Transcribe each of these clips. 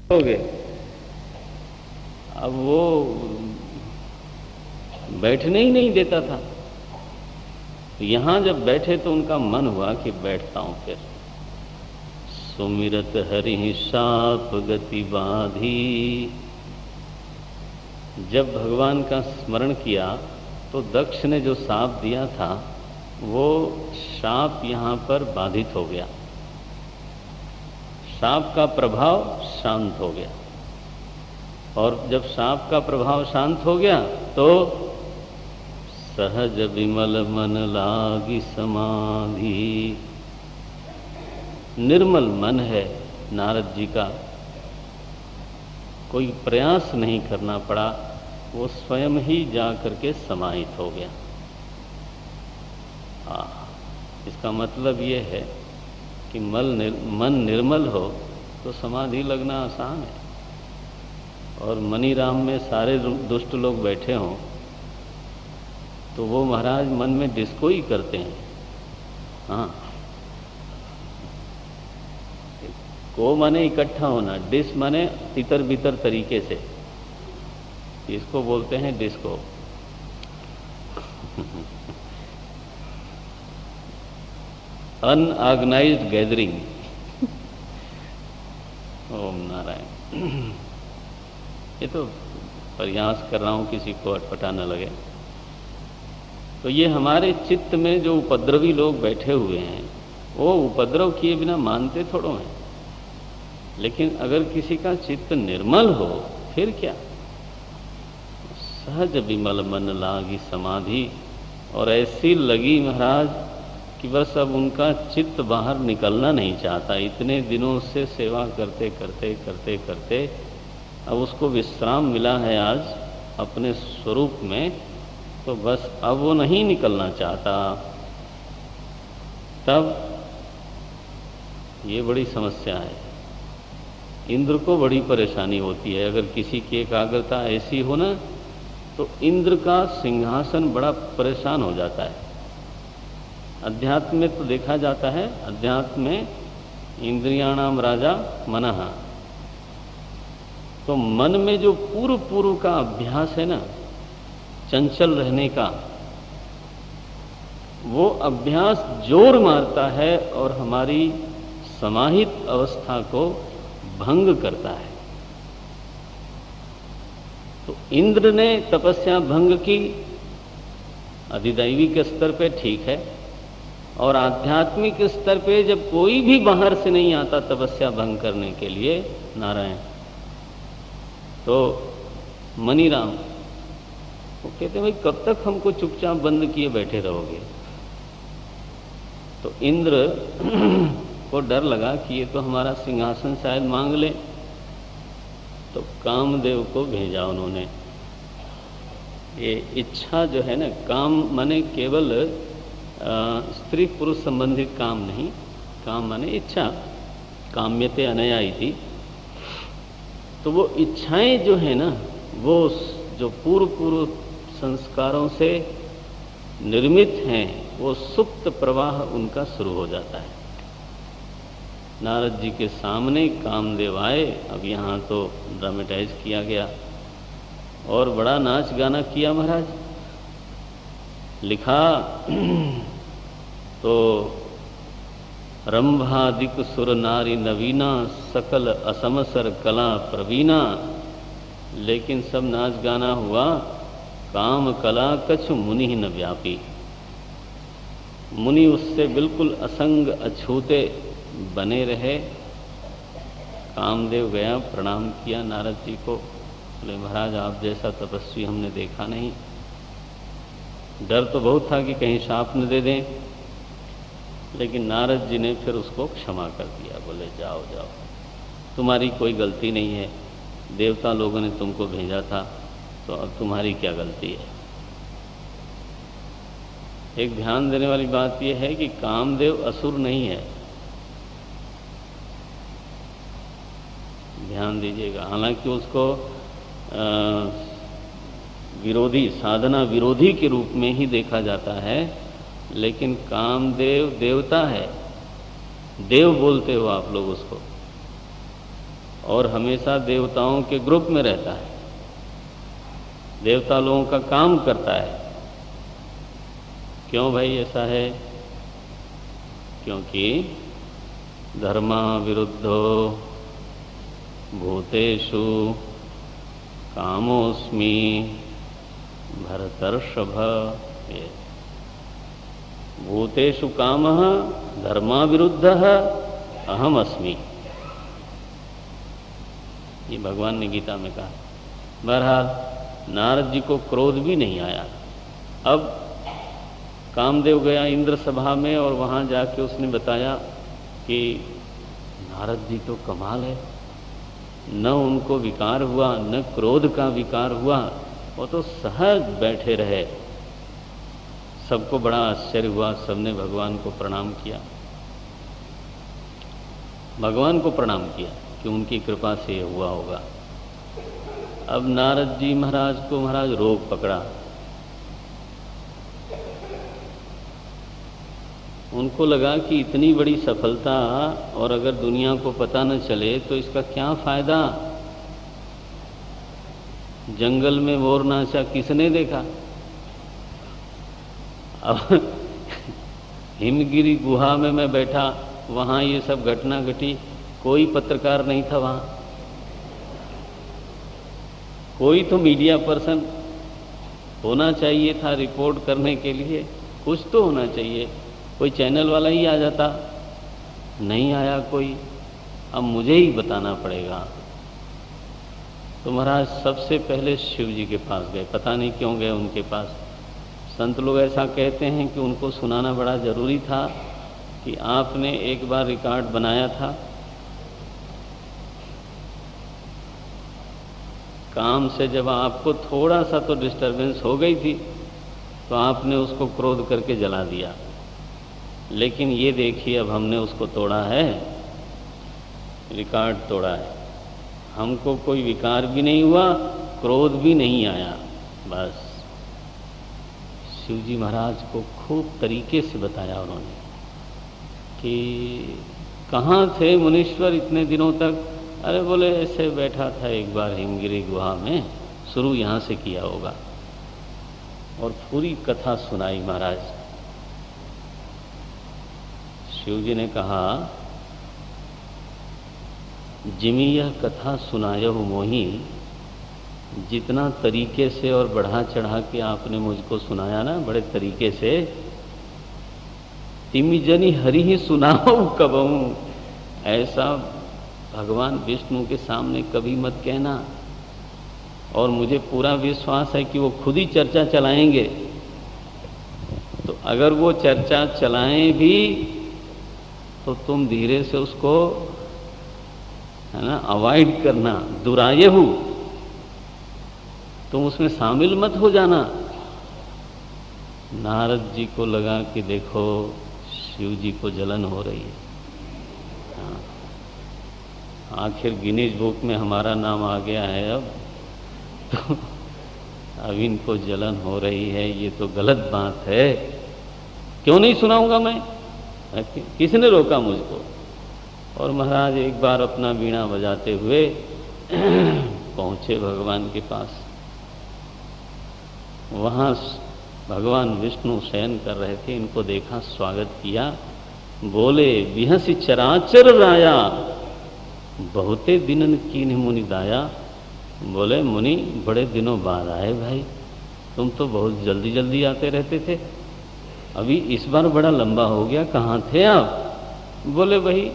हो गए। अब वो बैठने ही नहीं देता था। यहां जब बैठे तो उनका मन हुआ कि बैठता हूं फिर। सुमिरत हरि शाप गति बाधी। जब भगवान का स्मरण किया तो दक्ष ने जो शाप दिया था वो शाप यहां पर बाधित हो गया, शाप का प्रभाव शांत हो गया। और जब शाप का प्रभाव शांत हो गया तो सहज विमल मन लागी समाधि। निर्मल मन है नारद जी का, कोई प्रयास नहीं करना पड़ा, वो स्वयं ही जा करके समाहित हो गया। इसका मतलब ये है कि मन निर्मल हो तो समाधि लगना आसान है। और मनीराम में सारे दुष्ट लोग बैठे हों तो वो महाराज मन में डिस्को ही करते हैं। हाँ, को माने इकट्ठा होना, डिस माने तितर बितर तरीके से, इसको बोलते हैं disco. Unorganised gathering. Om Narayan. ये तो प्रयास कर रहा हूं किसी को अटपटा न लगे। तो ये हमारे चित्त में जो उपद्रवी लोग बैठे हुए हैं वो उपद्रव किए बिना मानते थोड़ो हैं। लेकिन अगर किसी का चित्त निर्मल हो फिर क्या। सहज विमल मन लागी समाधि। और ऐसी लगी महाराज कि बस अब उनका चित्त बाहर निकलना नहीं चाहता। इतने दिनों से सेवा करते करते करते करते अब उसको विश्राम मिला है आज अपने स्वरूप में, तो बस अब वो नहीं निकलना चाहता। तब ये बड़ी समस्या है। इंद्र को बड़ी परेशानी होती है। अगर किसी की एकाग्रता ऐसी हो ना तो इंद्र का सिंहासन बड़ा परेशान हो जाता है। अध्यात्म में तो देखा जाता है, अध्यात्म में इंद्रियाणाम राजा मनः। तो मन में जो पूर्व पूर्व का अभ्यास है ना चंचल रहने का, वो अभ्यास जोर मारता है और हमारी समाहित अवस्था को भंग करता है। तो इंद्र ने तपस्या भंग की अधिदैविक स्तर पे, ठीक है। और आध्यात्मिक स्तर पे जब कोई भी बाहर से नहीं आता तपस्या भंग करने के लिए, नारायण, तो मनीराम वो कहते भाई कब तक हमको चुपचाप बंद किए बैठे रहोगे। तो इंद्र को डर लगा कि ये तो हमारा सिंहासन शायद मांग ले। तो कामदेव को भेजा उन्होंने। ये इच्छा जो है ना, काम माने केवल स्त्री पुरुष संबंधित काम नहीं, काम माने इच्छा, काम्यते अनया इति। तो वो इच्छाएं जो है ना, वो जो पूर्व पूर्व संस्कारों से निर्मित हैं, वो सुप्त प्रवाह उनका शुरू हो जाता है। नारद जी के सामने कामदेव आए। अब यहाँ तो ड्रामेटाइज किया गया और बड़ा नाच गाना किया महाराज। लिखा तो रंभादिक सुर नारी नवीना सकल असमसर कला प्रवीणा। लेकिन सब नाच गाना हुआ, काम कला कछु मुनि न व्यापी। मुनि उससे बिल्कुल असंग अछूते बने रहे। कामदेव गया, प्रणाम किया नारद जी को। बोले महाराज आप जैसा तपस्वी हमने देखा नहीं। डर तो बहुत था कि कहीं शाप न दे दें, लेकिन नारद जी ने फिर उसको क्षमा कर दिया। बोले जाओ जाओ, तुम्हारी कोई गलती नहीं है, देवता लोगों ने तुमको भेजा था, तो अब तुम्हारी क्या गलती है। एक ध्यान देने वाली बात यह है कि कामदेव असुर नहीं है, ध्यान दीजिएगा। हालांकि उसको विरोधी, साधना विरोधी के रूप में ही देखा जाता है, लेकिन कामदेव देवता है। देव बोलते हो आप लोग उसको, और हमेशा देवताओं के ग्रुप में रहता है, देवता लोगों का काम करता है। क्यों भाई ऐसा है? क्योंकि धर्मा विरुद्धो भूतेषु कामोस्मि भरतर्षभ। भूतेषु कामः धर्मा विरुद्धः अहम अस्मि, ये भगवान ने गीता में कहा। बहरहाल नारद जी को क्रोध भी नहीं आया। अब कामदेव गया इंद्र सभा में और वहाँ जाके उसने बताया कि नारद जी तो कमाल है, न उनको विकार हुआ, न क्रोध का विकार हुआ, वो तो सहज बैठे रहे। सबको बड़ा आश्चर्य हुआ, सबने भगवान को प्रणाम किया, भगवान को प्रणाम किया कि उनकी कृपा से ये हुआ होगा। अब नारद जी महाराज को महाराज रोग पकड़ा। उनको लगा कि इतनी बड़ी सफलता और अगर दुनिया को पता न चले तो इसका क्या फायदा। जंगल में मोर नाचा किसने देखा? अब हिमगिरी गुहा में मैं बैठा, वहाँ ये सब घटना घटी, कोई पत्रकार नहीं था वहाँ, कोई तो मीडिया पर्सन होना चाहिए था रिपोर्ट करने के लिए, कुछ तो होना चाहिए, कोई चैनल वाला ही आ जाता, नहीं आया कोई। अब मुझे ही बताना पड़ेगा। तो महाराज सबसे पहले शिव जी के पास गए, पता नहीं क्यों गए उनके पास। संत लोग ऐसा कहते हैं कि उनको सुनाना बड़ा ज़रूरी था कि आपने एक बार रिकॉर्ड बनाया था, काम से जब आपको थोड़ा सा तो डिस्टर्बेंस हो गई थी तो आपने उसको क्रोध करके जला दिया, लेकिन ये देखिए अब हमने उसको तोड़ा है, रिकॉर्ड तोड़ा है, हमको कोई विकार भी नहीं हुआ, क्रोध भी नहीं आया। बस शिवजी महाराज को खूब तरीके से बताया उन्होंने कि कहाँ थे मुनीश्वर इतने दिनों तक। अरे बोले ऐसे बैठा था एक बार हिमगिरी गुहा में, शुरू यहाँ से किया होगा। और पूरी कथा सुनाई महाराज। शिवजी ने कहा, जिमी यह कथा सुनायहु मोही, जितना तरीके से और बढ़ा चढ़ा के आपने मुझको सुनाया ना, बड़े तरीके से, तिमी जनी हरि ही सुनाओ कबहूं, ऐसा भगवान विष्णु के सामने कभी मत कहना। और मुझे पूरा विश्वास है कि वो खुद ही चर्चा चलाएंगे, तो अगर वो चर्चा चलाएं भी तो तुम धीरे से उसको, है ना, अवॉइड करना, दुरायहु, तुम उसमें शामिल मत हो जाना। नारद जी को लगा कि देखो शिव जी को जलन हो रही है। हाँ, आखिर गिनीज बुक में हमारा नाम आ गया है अब, तो अब इनको जलन हो रही है, ये तो गलत बात है, क्यों नहीं सुनाऊंगा मैं, किसने रोका मुझको। और महाराज एक बार अपना वीणा बजाते हुए पहुँचे भगवान के पास। वहाँ भगवान विष्णु शयन कर रहे थे, इनको देखा, स्वागत किया, बोले बिहसी चराचर राया, बहुते दिनन कीन्ह मुनि दाया। बोले मुनि बड़े दिनों बाद आए भाई, तुम तो बहुत जल्दी जल्दी आते रहते थे, अभी इस बार बड़ा लंबा हो गया, कहाँ थे आप? बोले वही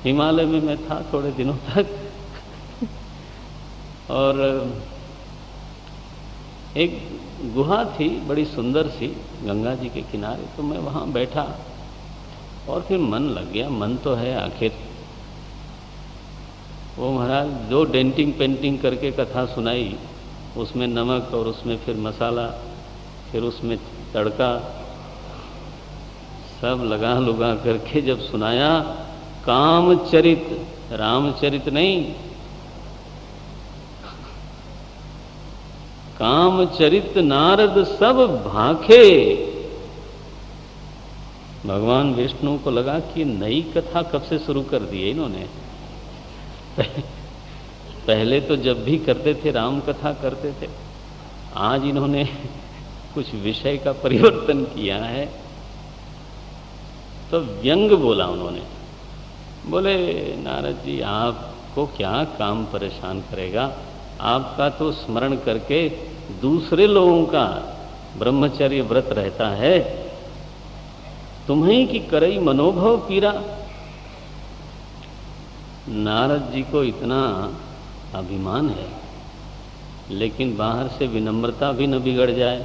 हिमालय में मैं था थोड़े दिनों तक और एक गुहा थी बड़ी सुंदर सी गंगा जी के किनारे, तो मैं वहाँ बैठा और फिर मन लग गया, मन तो है आखिर। वो महाराज जो डेंटिंग पेंटिंग करके कथा सुनाई, उसमें नमक और उसमें फिर मसाला, फिर उसमें तड़का, सब लगा लुगा करके जब सुनाया, कामचरित, रामचरित नहीं, कामचरित नारद सब भाखे। भगवान विष्णु को लगा कि नई कथा कब से शुरू कर दी है इन्होंने, पहले तो जब भी करते थे राम कथा करते थे, आज इन्होंने कुछ विषय का परिवर्तन किया है। तो व्यंग बोला उन्होंने, बोले नारद जी आपको क्या काम परेशान करेगा, आपका तो स्मरण करके दूसरे लोगों का ब्रह्मचर्य व्रत रहता है, तुम्हें की करई मनोभव पीरा। नारद जी को इतना अभिमान है, लेकिन बाहर से विनम्रता भी न बिगड़ जाए।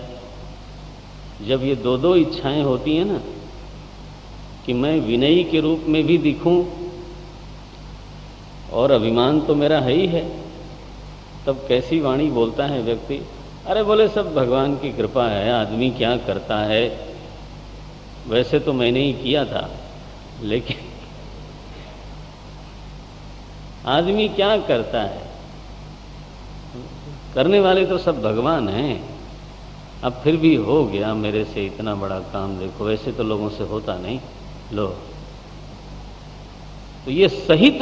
जब ये दो दो इच्छाएं होती हैं ना, कि मैं विनयी के रूप में भी दिखूं और अभिमान तो मेरा है ही है, तब कैसी वाणी बोलता है व्यक्ति। अरे बोले सब भगवान की कृपा है, आदमी क्या करता है, वैसे तो मैंने ही किया था, लेकिन आदमी क्या करता है, करने वाले तो सब भगवान हैं। अब फिर भी हो गया मेरे से इतना बड़ा काम, देखो वैसे तो लोगों से होता नहीं। लो, तो ये सहित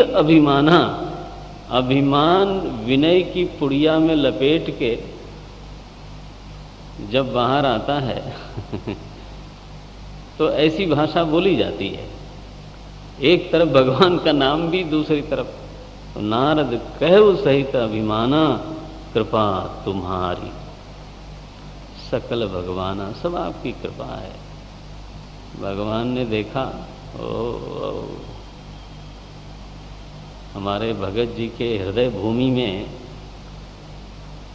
अभिमान विनय की पुड़िया में लपेट के जब बाहर आता है तो ऐसी भाषा बोली जाती है। एक तरफ भगवान का नाम भी, दूसरी तरफ तो नारद कहु सहित अभिमाना कृपा तुम्हारी, सकल भगवाना, सब आपकी कृपा है। भगवान ने देखा ओ हमारे भगत जी के हृदय भूमि में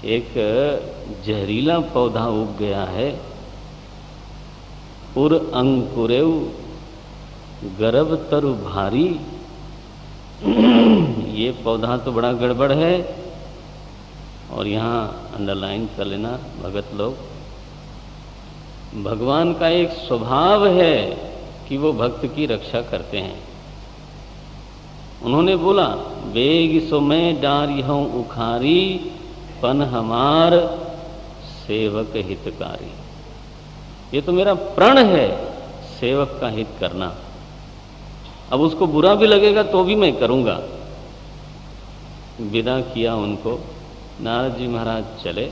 एक जहरीला पौधा उग गया है, उर अंकुरेव गर्भ तरु भारी। ये पौधा तो बड़ा गड़बड़ है। और यहाँ अंडरलाइन कर लेना भगत लोग, भगवान का एक स्वभाव है कि वो भक्त की रक्षा करते हैं। उन्होंने बोला बेग सो मैं डारी हूं उखारी, पन हमार सेवक हितकारी। ये तो मेरा प्रण है सेवक का हित करना, अब उसको बुरा भी लगेगा तो भी मैं करूंगा। विदा किया उनको, नारद जी महाराज चले।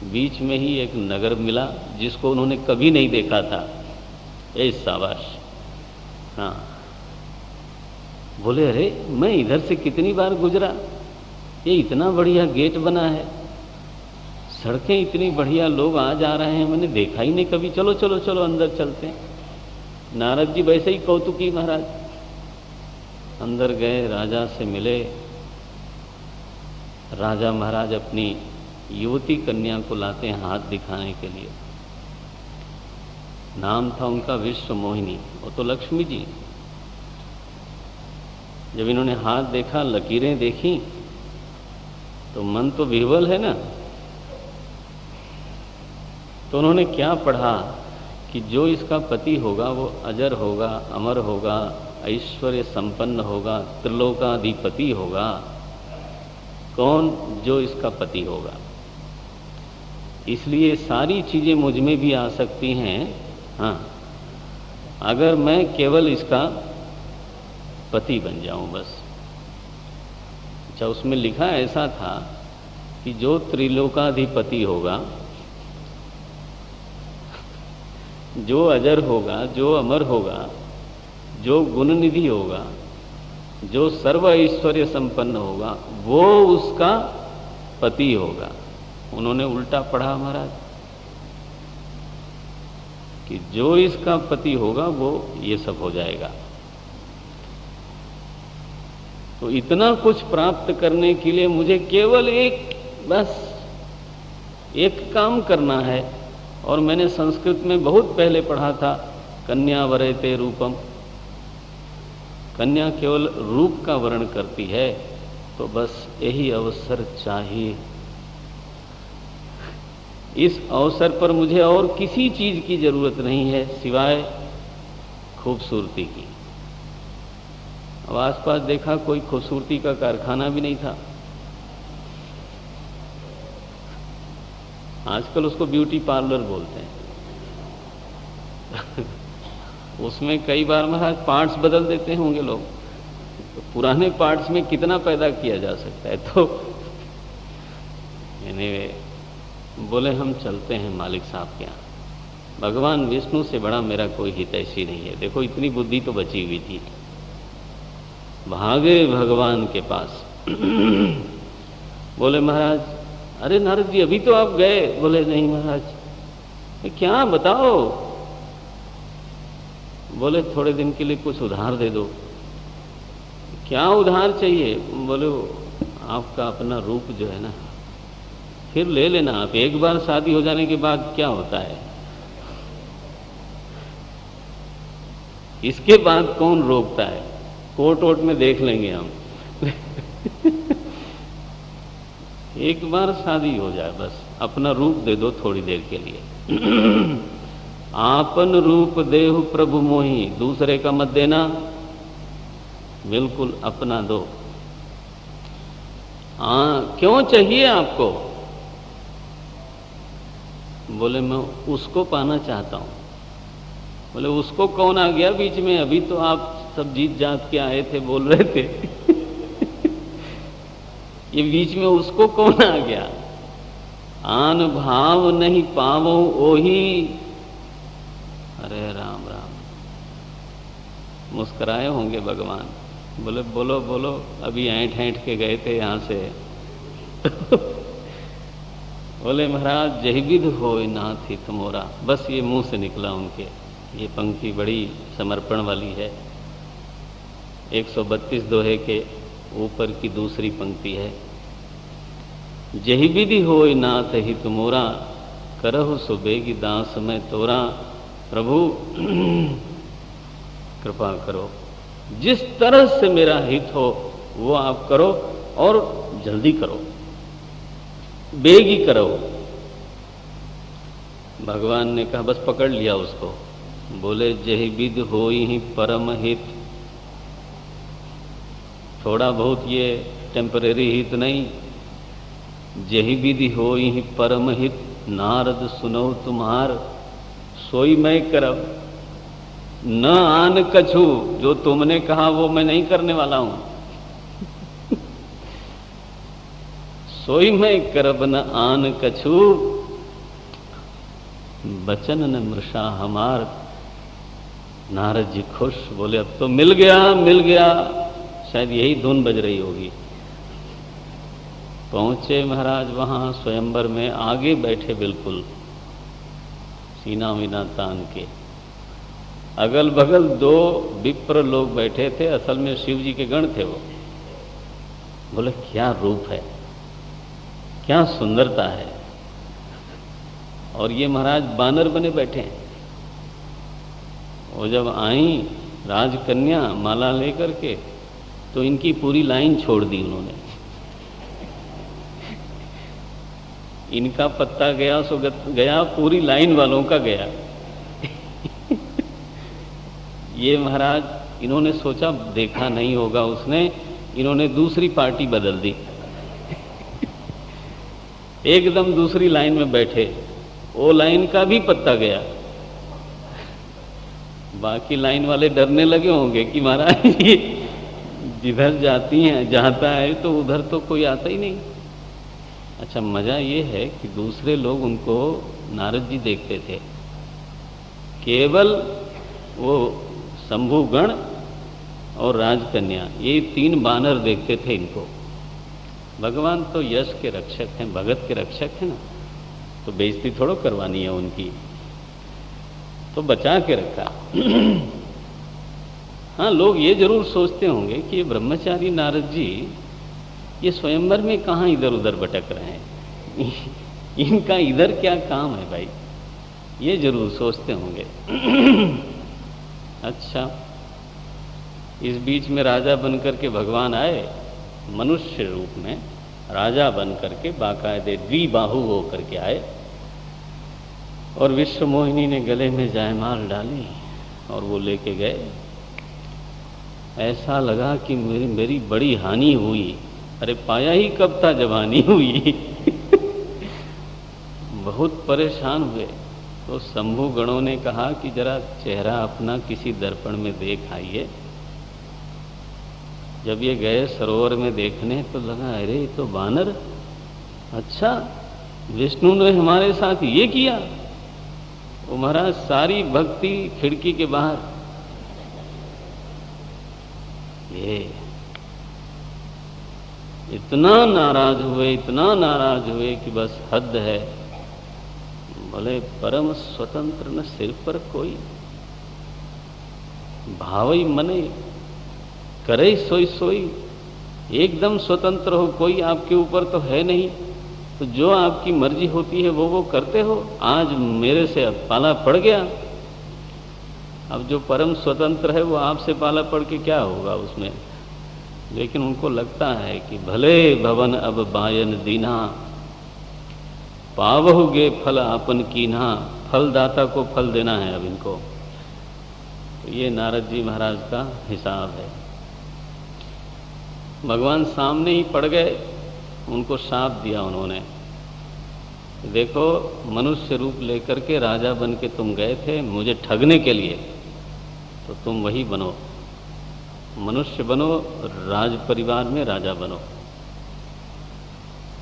बीच में ही एक नगर मिला जिसको उन्होंने कभी नहीं देखा था। ए शाबाश, हाँ। बोले अरे मैं इधर से कितनी बार गुजरा, ये इतना बढ़िया गेट बना है, सड़कें इतनी बढ़िया, लोग आ जा रहे हैं, मैंने देखा ही नहीं कभी, चलो चलो चलो अंदर चलते हैं। नारद जी वैसे ही कौतुकी महाराज अंदर गए, राजा से मिले। राजा महाराज अपनी युवती कन्या को लाते हैं हाथ दिखाने के लिए। नाम था उनका विश्व मोहिनी, वो तो लक्ष्मी जी। जब इन्होंने हाथ देखा, लकीरें देखी, तो मन तो विह्वल है ना। तो उन्होंने क्या पढ़ा कि जो इसका पति होगा वो अजर होगा, अमर होगा, ऐश्वर्य संपन्न होगा, त्रिलोकाधिपति होगा। कौन? जो इसका पति होगा। इसलिए सारी चीजें मुझ में भी आ सकती हैं, हाँ, अगर मैं केवल इसका पति बन जाऊं बस। अच्छा, उसमें लिखा ऐसा था कि जो त्रिलोकाधिपति होगा, जो अजर होगा, जो अमर होगा, जो गुणनिधि होगा, जो सर्व ऐश्वर्य संपन्न होगा, वो उसका पति होगा। उन्होंने उल्टा पढ़ा महाराज कि जो इसका पति होगा वो ये सब हो जाएगा। तो इतना कुछ प्राप्त करने के लिए मुझे केवल बस एक काम करना है। और मैंने संस्कृत में बहुत पहले पढ़ा था, कन्या वरेते रूपम। कन्या केवल रूप का वर्ण करती है, तो बस यही अवसर चाहिए। इस अवसर पर मुझे और किसी चीज की जरूरत नहीं है सिवाय खूबसूरती की। अब आसपास देखा, कोई खूबसूरती का कारखाना भी नहीं था। आजकल उसको ब्यूटी पार्लर बोलते हैं। उसमें कई बार महाराज पार्ट्स बदल देते होंगे लोग। तो पुराने पार्ट्स में कितना पैदा किया जा सकता है। तो anyway, बोले हम चलते हैं मालिक साहब के यहाँ, भगवान विष्णु से बड़ा मेरा कोई हितैषी नहीं है। देखो इतनी बुद्धि तो बची हुई थी। भागे भगवान के पास। बोले महाराज, अरे नारद जी अभी तो आप गए। बोले नहीं महाराज, क्या बताओ। बोले थोड़े दिन के लिए कुछ उधार दे दो। क्या उधार चाहिए। बोले आपका अपना रूप जो है ना, फिर ले लेना आप, एक बार शादी हो जाने के बाद क्या होता है, इसके बाद कौन रोकता है, कोर्ट वोट में देख लेंगे हम। एक बार शादी हो जाए बस, अपना रूप दे दो थोड़ी देर के लिए। आपन रूप देहु प्रभु मोही, दूसरे का मत देना, बिल्कुल अपना दो। क्यों चाहिए आपको। बोले मैं उसको पाना चाहता हूं। बोले उसको कौन आ गया बीच में, अभी तो आप सब जीत जात के आए थे, बोल रहे थे। ये बीच में उसको कौन आ गया। आन भाव नहीं पावो ओही। अरे राम राम, मुस्कुराए होंगे भगवान। बोले बोलो बोलो, अभी ऐंठ ऐंठ के गए थे यहां से। बोले महाराज जही विध होय नाथ हित मोरा। बस ये मुंह से निकला उनके। ये पंक्ति बड़ी समर्पण वाली है। 132 दोहे के ऊपर की दूसरी पंक्ति है। जही विधि होय नाथ हित मोरा, करहु सुबेगी दास मैं तोरा। प्रभु कृपा करो, जिस तरह से मेरा हित हो वो आप करो, और जल्दी करो, बेगी करो। भगवान ने कहा, बस पकड़ लिया उसको। बोले जही विधि होई ही परम हित। थोड़ा बहुत ये टेम्परेरी हित नहीं, जही विधि होई ही परम हित। नारद सुनो तुम्हार, सोई मैं करब न आन कछु। जो तुमने कहा वो मैं नहीं करने वाला हूं। सोई मैं करब न आन कछु, बचन न मृषा हमार। नारद जी खुश। बोले अब तो मिल गया, मिल गया। शायद यही धुन बज रही होगी। पहुंचे महाराज वहां स्वयंवर में, आगे बैठे बिल्कुल सीना वीना तान के। अगल बगल 2 विप्र लोग बैठे थे, असल में शिव जी के गण थे वो। बोले क्या रूप है, क्या सुंदरता है। और ये महाराज बानर बने बैठे हैं। और जब आई राजकन्या माला लेकर के, तो इनकी पूरी लाइन छोड़ दी उन्होंने। इनका पत्ता गया सो गया, पूरी लाइन वालों का गया। ये महाराज इन्होंने सोचा देखा नहीं होगा उसने, इन्होंने दूसरी पार्टी बदल दी। एकदम दूसरी लाइन में बैठे, वो लाइन का भी पत्ता गया। बाकी लाइन वाले डरने लगे होंगे कि महाराज ये जिधर जाती हैं, जाता है तो उधर तो कोई आता ही नहीं। अच्छा, मजा ये है कि दूसरे लोग उनको नारद जी देखते थे, केवल वो शंभुगण और राजकन्या, ये 3 बानर देखते थे इनको। भगवान तो यश के रक्षक हैं, भगत के रक्षक हैं ना, तो बेइज्जती थोड़ा करवानी है उनकी, तो बचा के रखा। हाँ, लोग ये जरूर सोचते होंगे कि ये ब्रह्मचारी नारद जी ये स्वयंवर में कहाँ इधर उधर भटक रहे हैं, इनका इधर क्या काम है भाई, ये जरूर सोचते होंगे। अच्छा, इस बीच में राजा बनकर के भगवान आए, मनुष्य रूप में राजा बनकर के बाकायदे द्विबाहु होकर के आए, और विश्व मोहिनी ने गले में जायमाल डाली और वो लेके गए। ऐसा लगा कि मेरी बड़ी हानि हुई। अरे पाया ही कब था जब हानि हुई। बहुत परेशान हुए। तो शंभु गणों ने कहा कि जरा चेहरा अपना किसी दर्पण में देख आइए। जब ये गए सरोवर में देखने तो लगा अरे ये तो बानर, अच्छा विष्णु ने हमारे साथ ये किया। वो महाराज सारी भक्ति खिड़की के बाहर, ये इतना नाराज हुए, इतना नाराज हुए कि बस हद है। बोले परम स्वतंत्र न सिर पर कोई, भावई मने करे सोई सोई। एकदम स्वतंत्र हो, कोई आपके ऊपर तो है नहीं, तो जो आपकी मर्जी होती है वो करते हो। आज मेरे से पाला पड़ गया, अब जो परम स्वतंत्र है वो आपसे पाला पड़ के क्या होगा उसमें। लेकिन उनको लगता है कि भले भवन अब बायन दीना, पावहुगे फल आपन कीन्हा। फलदाता को फल देना है अब इनको। तो ये नारद जी महाराज का हिसाब है। भगवान सामने ही पड़ गए, उनको शाप दिया उन्होंने। देखो मनुष्य रूप लेकर के राजा बन के तुम गए थे मुझे ठगने के लिए, तो तुम वही बनो, मनुष्य बनो, राज परिवार में राजा बनो।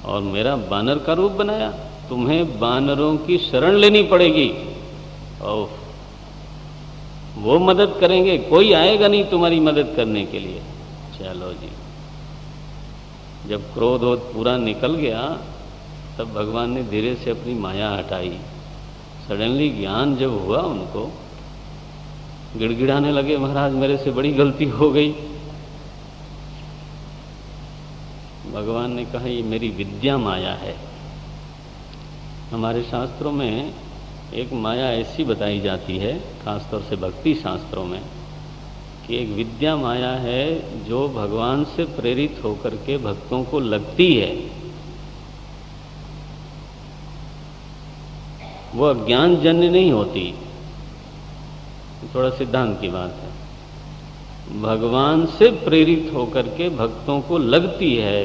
और मेरा बानर का रूप बनाया, तुम्हें बानरों की शरण लेनी पड़ेगी और वो मदद करेंगे, कोई आएगा नहीं तुम्हारी मदद करने के लिए। चलो जी, जब क्रोध पूरा निकल गया तब भगवान ने धीरे से अपनी माया हटाई। सडनली ज्ञान जब हुआ उनको, गिड़गिड़ाने लगे महाराज मेरे से बड़ी गलती हो गई। भगवान ने कहा ये मेरी विद्या माया है। हमारे शास्त्रों में एक माया ऐसी बताई जाती है, खासतौर से भक्ति शास्त्रों में, कि एक विद्या माया है जो भगवान से प्रेरित होकर के भक्तों को लगती है। वो अज्ञानजन्य नहीं होती, थोड़ा सिद्धांत की बात है। भगवान से प्रेरित होकर के भक्तों को लगती है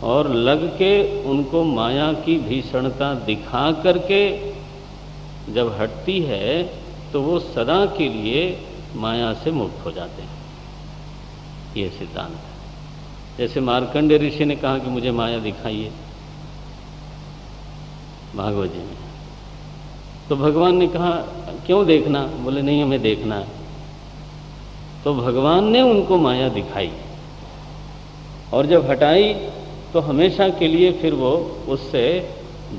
और लग के उनको माया की भीषणता दिखा करके जब हटती है तो वो सदा के लिए माया से मुक्त हो जाते हैं। ये सिद्धांत है। जैसे मार्कंडेय ऋषि ने कहा कि मुझे माया दिखाइए भागवत जी में, तो भगवान ने कहा क्यों देखना? बोले नहीं हमें देखना है। तो भगवान ने उनको माया दिखाई और जब हटाई तो हमेशा के लिए फिर वो उससे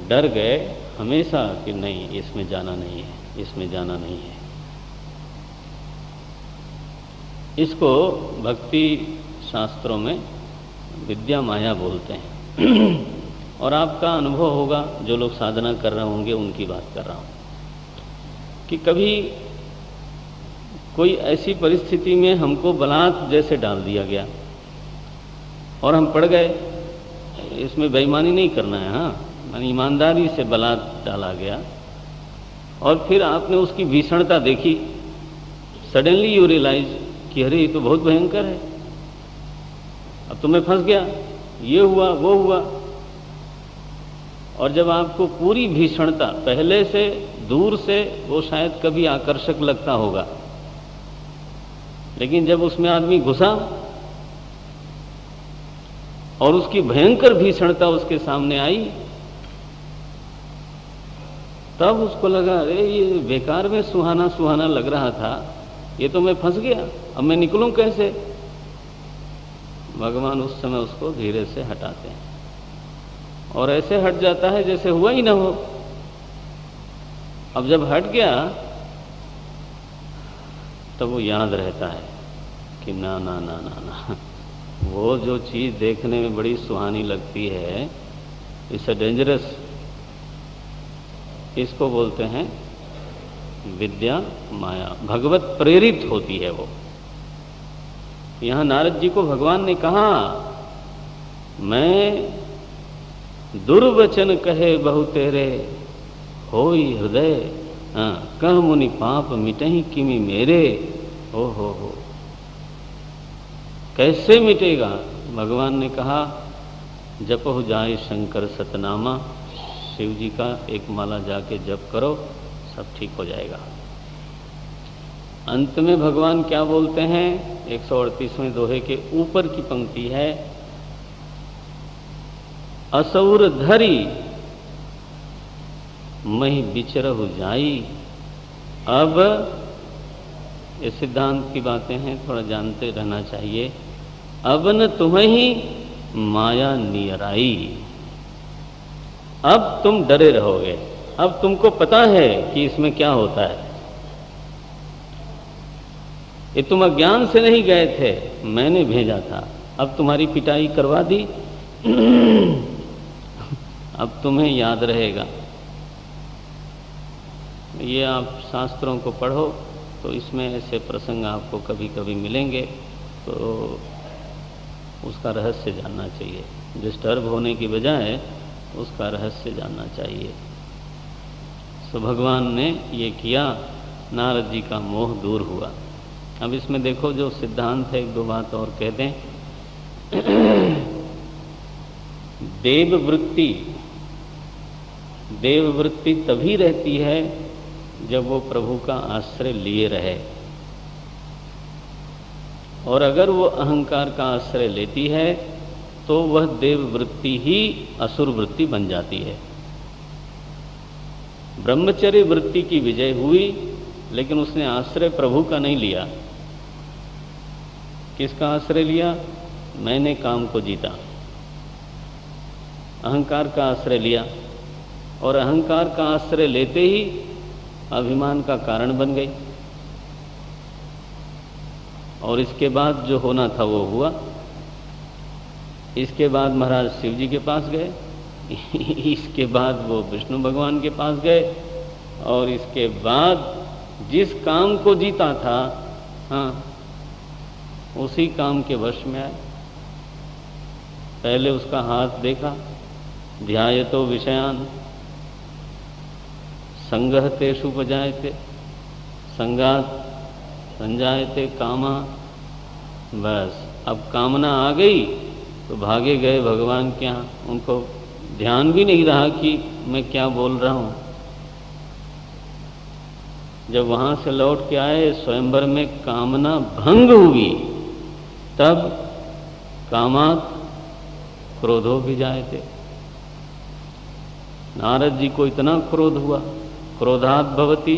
डर गए, हमेशा कि नहीं इसमें जाना नहीं है, इसमें जाना नहीं है। इसको भक्ति शास्त्रों में विद्या माया बोलते हैं। और आपका अनुभव होगा, जो लोग साधना कर रहे होंगे उनकी बात कर रहा हूँ, कि कभी कोई ऐसी परिस्थिति में हमको बलात् जैसे डाल दिया गया और हम पड़ गए। इसमें बेईमानी नहीं करना है, हाँ, ईमानदारी से बलात् डाला गया और फिर आपने उसकी भीषणता देखी। सडनली यू रियलाइज कि अरे ये तो बहुत भयंकर है, अब तो मैं फंस गया, ये हुआ वो हुआ। और जब आपको पूरी भीषणता, पहले से दूर से वो शायद कभी आकर्षक लगता होगा, लेकिन जब उसमें आदमी घुसा और उसकी भयंकर भीषणता उसके सामने आई, तब उसको लगा अरे ये बेकार में सुहाना सुहाना लग रहा था, ये तो मैं फंस गया, अब मैं निकलूं कैसे? भगवान उस समय उसको धीरे से हटाते हैं और ऐसे हट जाता है जैसे हुआ ही ना हो। अब जब हट गया तब वो याद रहता है कि ना ना ना ना ना, वो जो चीज़ देखने में बड़ी सुहानी लगती है, इट्स अ डेंजरस, इसको बोलते हैं विद्या माया, भगवत प्रेरित होती है वो। यहाँ नारद जी को भगवान ने कहा मैं दुर्वचन कहे बहु तेरे, होई हृदय कह मुनि पाप मिटहि किमि मेरे। हो कैसे मिटेगा? भगवान ने कहा जपहु जाए शंकर सतनामा, शिव जी का एक माला जाके जप करो, सब ठीक हो जाएगा। अंत में भगवान क्या बोलते हैं, 138वें दोहे के ऊपर की पंक्ति है, असुर धरी मही बिचरहु जाई। अब ये सिद्धांत की बातें हैं, थोड़ा जानते रहना चाहिए। अब न तुम्हें ही माया नियराई, अब तुम डरे रहोगे, अब तुमको पता है कि इसमें क्या होता है। ये तुम अज्ञान से नहीं गए थे, मैंने भेजा था, अब तुम्हारी पिटाई करवा दी। अब तुम्हें याद रहेगा। ये आप शास्त्रों को पढ़ो तो इसमें ऐसे प्रसंग आपको कभी कभी मिलेंगे, तो उसका रहस्य जानना चाहिए। डिस्टर्ब होने की बजाय उसका रहस्य जानना चाहिए। सो भगवान ने ये किया, नारद जी का मोह दूर हुआ। अब इसमें देखो जो सिद्धांत है, एक दो बात और कह दें। देववृत्ति तभी रहती है जब वो प्रभु का आश्रय लिए रहे, और अगर वो अहंकार का आश्रय लेती है तो वह देववृत्ति ही असुर वृत्ति बन जाती है। ब्रह्मचर्य वृत्ति की विजय हुई, लेकिन उसने आश्रय प्रभु का नहीं लिया। किसका आश्रय लिया? मैंने काम को जीता, अहंकार का आश्रय लिया, और अहंकार का आश्रय लेते ही अभिमान का कारण बन गई, और इसके बाद जो होना था वो हुआ। इसके बाद महाराज शिव जी के पास गए, इसके बाद वो विष्णु भगवान के पास गए, और इसके बाद जिस काम को जीता था, हाँ, उसी काम के वश में आए। पहले उसका हाथ देखा, ध्यायतो विषयान संगहतेषुपजायते संगात संजायते कामा। बस अब कामना आ गई तो भागे गए भगवान के यहाँ। उनको ध्यान भी नहीं रहा कि मैं क्या बोल रहा हूँ। जब वहाँ से लौट के आए, स्वयंवर में कामना भंग हुई, तब कामात क्रोधो भी जाए थे। नारद जी को इतना क्रोध हुआ, क्रोधात भवति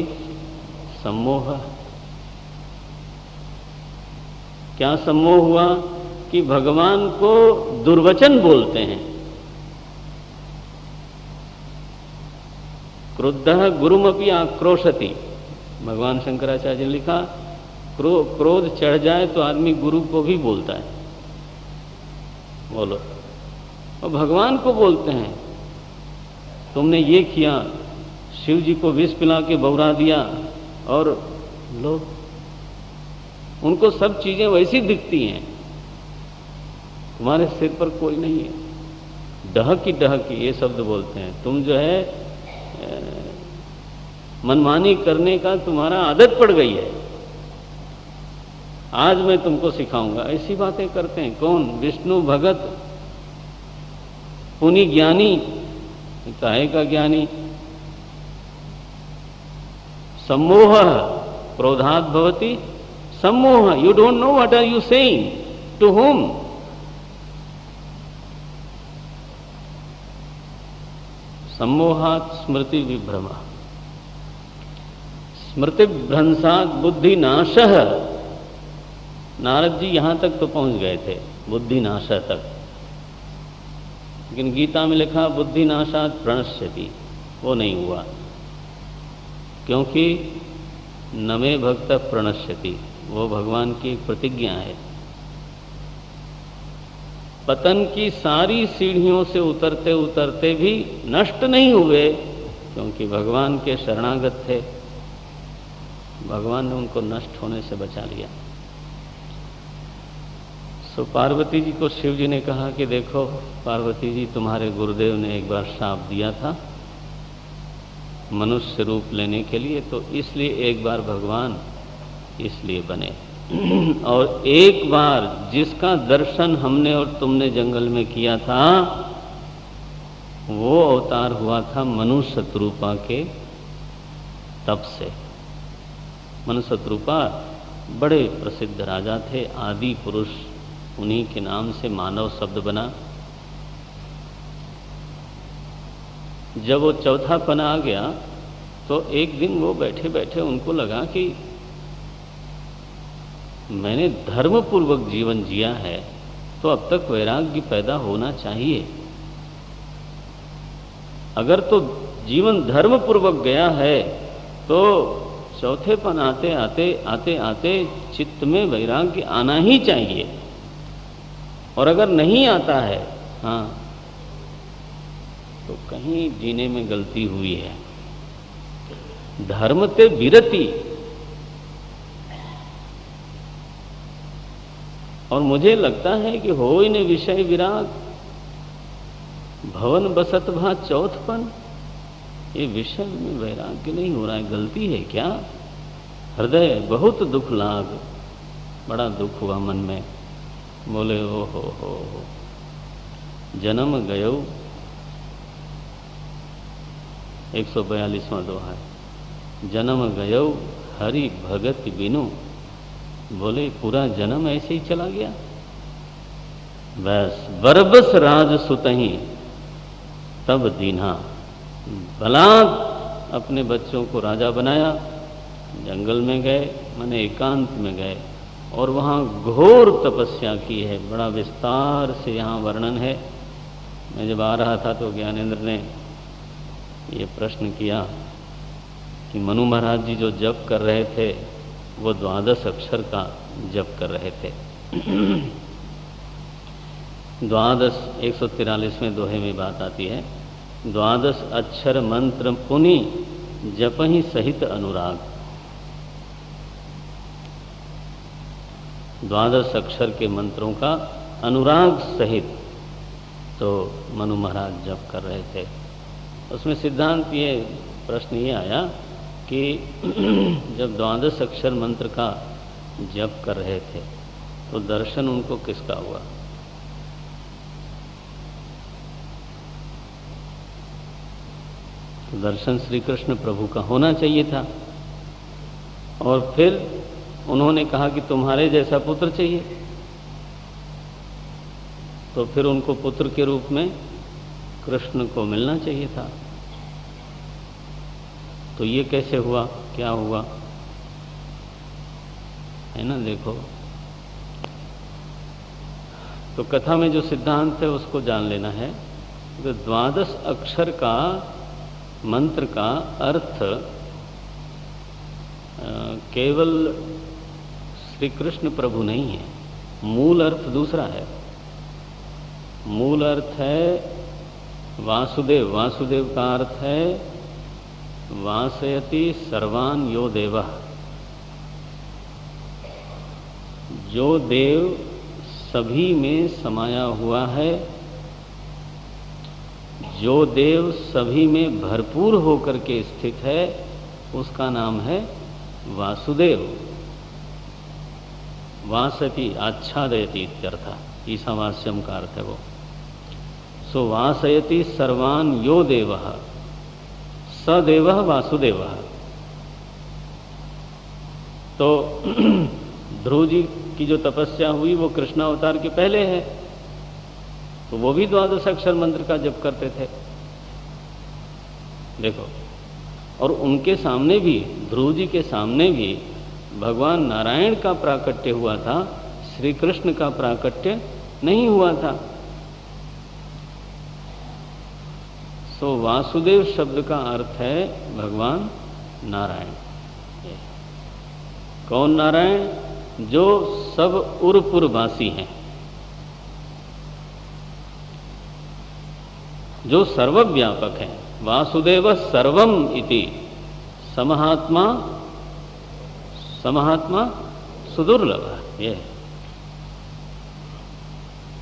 सम्मोह। क्या सम्मोह हुआ? कि भगवान को दुर्वचन बोलते हैं। क्रुद्धः गुरुमपि आक्रोशति। भगवान शंकराचार्य ने लिखा, क्रोध चढ़ जाए तो आदमी गुरु को भी बोलता है। बोलो, और भगवान को बोलते हैं, तुमने ये किया, शिव जी को विष पिला के बौरा दिया, और लो, उनको सब चीजें वैसी दिखती हैं, तुम्हारे सिर पर कोई नहीं है। डहकी ये शब्द बोलते हैं। तुम जो है मनमानी करने का तुम्हारा आदत पड़ गई है, आज मैं तुमको सिखाऊंगा। ऐसी बातें करते हैं। कौन? विष्णु भगत, पुनि ज्ञानी, काहे का ज्ञानी। सम्मोह क्रोधात भवति सम्मोह। You don't know what are you saying, to home. सम्मोहात स्मृति विभ्रमा, स्मृति भ्रंशात बुद्धि नाशः। नारद जी यहां तक तो पहुंच गए थे, बुद्धि नाशः तक, लेकिन गीता में लिखा बुद्धि नाशात प्रणश्यति, वो नहीं हुआ। क्योंकि नमे भक्त प्रणश्यति, वो भगवान की एक प्रतिज्ञा है। पतन की सारी सीढ़ियों से उतरते उतरते भी नष्ट नहीं हुए, क्योंकि भगवान के शरणागत थे। भगवान ने उनको नष्ट होने से बचा लिया। सो पार्वती जी को शिव जी ने कहा कि देखो पार्वती जी, तुम्हारे गुरुदेव ने एक बार श्राप दिया था मनुष्य रूप लेने के लिए, तो इसलिए एक बार भगवान इसलिए बने। और एक बार जिसका दर्शन हमने और तुमने जंगल में किया था, वो अवतार हुआ था मनुष्य शत्रुपा के तप से। मनुष्य शत्रुपा बड़े प्रसिद्ध राजा थे, आदि पुरुष, उन्हीं के नाम से मानव शब्द बना। जब वो चौथापन आ गया तो एक दिन वो बैठे बैठे उनको लगा कि मैंने धर्मपूर्वक जीवन जिया है तो अब तक वैराग्य पैदा होना चाहिए। अगर तो जीवन धर्मपूर्वक गया है तो चौथेपन आते आते चित्त में वैराग्य आना ही चाहिए। और अगर नहीं आता है, हाँ, तो कहीं जीने में गलती हुई है। धर्म ते विरति। और मुझे लगता है कि होय न विषय विराग, भवन बसत भा चौथपन। ये विषय में वैराग्य नहीं हो रहा है, गलती है क्या? हृदय बहुत दुख लाग, बड़ा दुख हुआ मन में। बोले ओ हो जन्म गयो, 142वां दोहा है, जन्म गयो हरि भगत बिनु। बोले पूरा जन्म ऐसे ही चला गया। बस बरबस राज सुतही तब दीन्हा। बलात् अपने बच्चों को राजा बनाया, जंगल में गए, माने एकांत में गए और वहाँ घोर तपस्या की है। बड़ा विस्तार से यहाँ वर्णन है। मैं जब आ रहा था तो ज्ञानेंद्र ने ये प्रश्न किया कि मनु महाराज जी जो जप कर रहे थे वो 12 अक्षर का जप कर रहे थे। 143वें दोहे में बात आती है, 12 अक्षर मंत्र पुनि जपहि सहित अनुराग। 12 अक्षर के मंत्रों का अनुराग सहित तो मनु महाराज जप कर रहे थे। उसमें सिद्धांत ये प्रश्न ये आया कि जब 12 अक्षर मंत्र का जप कर रहे थे तो दर्शन उनको किसका हुआ? तो दर्शन श्री कृष्ण प्रभु का होना चाहिए था। और फिर उन्होंने कहा कि तुम्हारे जैसा पुत्र चाहिए, तो फिर उनको पुत्र के रूप में कृष्ण को मिलना चाहिए था। तो ये कैसे हुआ, क्या हुआ, है ना? देखो, तो कथा में जो सिद्धांत है उसको जान लेना है। तो 12 अक्षर का मंत्र का अर्थ केवल श्री कृष्ण प्रभु नहीं है, मूल अर्थ दूसरा है। मूल अर्थ है वासुदेव। वासुदेव का अर्थ है वासयति सर्वान यो देवः। जो देव सभी में समाया हुआ है, जो देव सभी में भरपूर होकर के स्थित है, उसका नाम है वासुदेव। वासति आच्छादयति इत्यर्थ, ईशावास्यम का अर्थ है वो। सो वासयति सर्वान यो देवः सदेवः वासुदेवः। तो ध्रुव जी की जो तपस्या हुई वो कृष्णावतार के पहले है, तो वो भी 12 अक्षर मंत्र का जप करते थे। देखो, और उनके सामने भी, ध्रुव जी के सामने भी भगवान नारायण का प्राकट्य हुआ था, श्री कृष्ण का प्राकट्य नहीं हुआ था। तो वासुदेव शब्द का अर्थ है भगवान नारायण। कौन नारायण? जो सब उरपुरवासी हैं, जो सर्वव्यापक हैं। वासुदेव सर्वम इति समहात्मा समहात्मा सुदुर्लभ। ये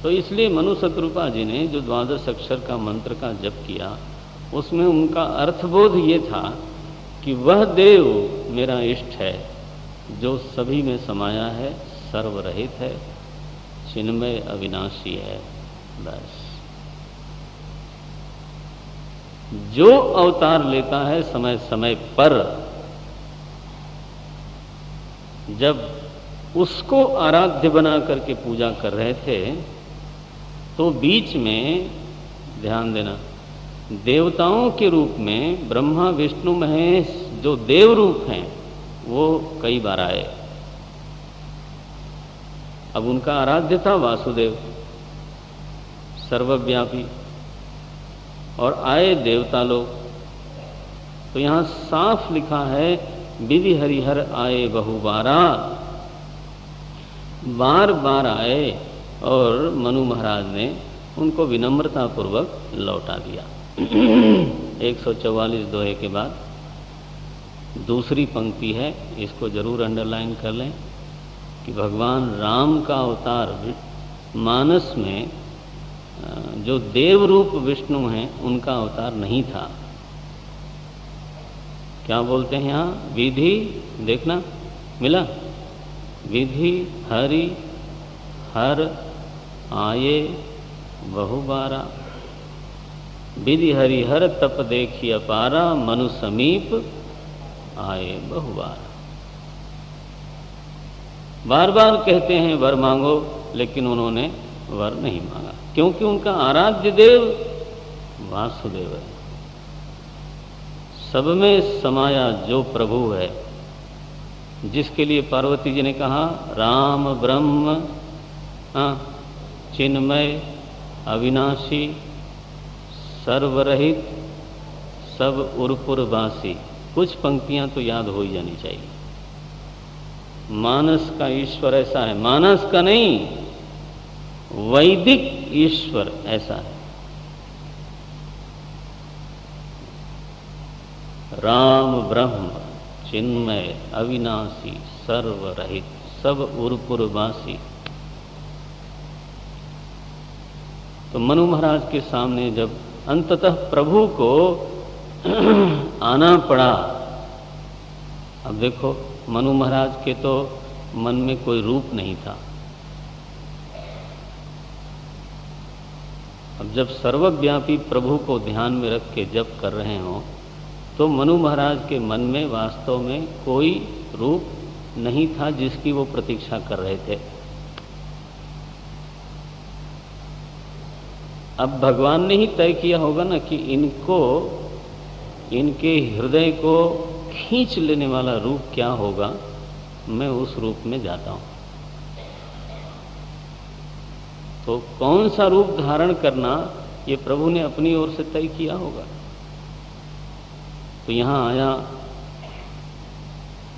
तो इसलिए मनु शतरूपा जी ने जो 12 अक्षर का मंत्र का जप किया, उसमें उनका अर्थबोध ये था कि वह देव मेरा इष्ट है जो सभी में समाया है, सर्वरहित है, चिन्मय अविनाशी है। बस जो अवतार लेता है समय समय पर, जब उसको आराध्य बना करके पूजा कर रहे थे, तो बीच में ध्यान देना, देवताओं के रूप में ब्रह्मा विष्णु महेश जो देव रूप हैं वो कई बार आए। अब उनका आराध्य था वासुदेव सर्वव्यापी, और आए देवता लोग। तो यहां साफ लिखा है विधि हरिहर आए बहुबारा, बार बार आए और मनु महाराज ने उनको विनम्रता पूर्वक लौटा दिया। 144 दोहे के बाद दूसरी पंक्ति है, इसको जरूर अंडरलाइन कर लें कि भगवान राम का अवतार मानस में जो देव रूप विष्णु हैं उनका अवतार नहीं था। क्या बोलते हैं यहाँ? विधि, देखना मिला, विधि हरि हर आए बहुबारा, विधि हरिहर तप देखी अपारा, मनु समीप आए बहुबारा। बार बार कहते हैं वर मांगो, लेकिन उन्होंने वर नहीं मांगा, क्योंकि उनका आराध्य देव वासुदेव है। सब में समाया जो प्रभु है, जिसके लिए पार्वती जी ने कहा राम ब्रह्म चिन्मय अविनाशी सर्वरहित सब उर्पुरवासी। कुछ पंक्तियां तो याद हो ही जानी चाहिए। मानस का ईश्वर ऐसा है, मानस का नहीं, वैदिक ईश्वर ऐसा है। राम ब्रह्म चिन्मय अविनाशी सर्वरहित सब उर्पुरवासी। तो मनु महाराज के सामने जब अंततः प्रभु को आना पड़ा, अब देखो मनु महाराज के तो मन में कोई रूप नहीं था। अब जब सर्वव्यापी प्रभु को ध्यान में रख के जप कर रहे हो, तो मनु महाराज के मन में वास्तव में कोई रूप नहीं था जिसकी वो प्रतीक्षा कर रहे थे। अब भगवान ने ही तय किया होगा ना कि इनको, इनके हृदय को खींच लेने वाला रूप क्या होगा, मैं उस रूप में जाता हूं। तो कौन सा रूप धारण करना, ये प्रभु ने अपनी ओर से तय किया होगा। तो यहां आया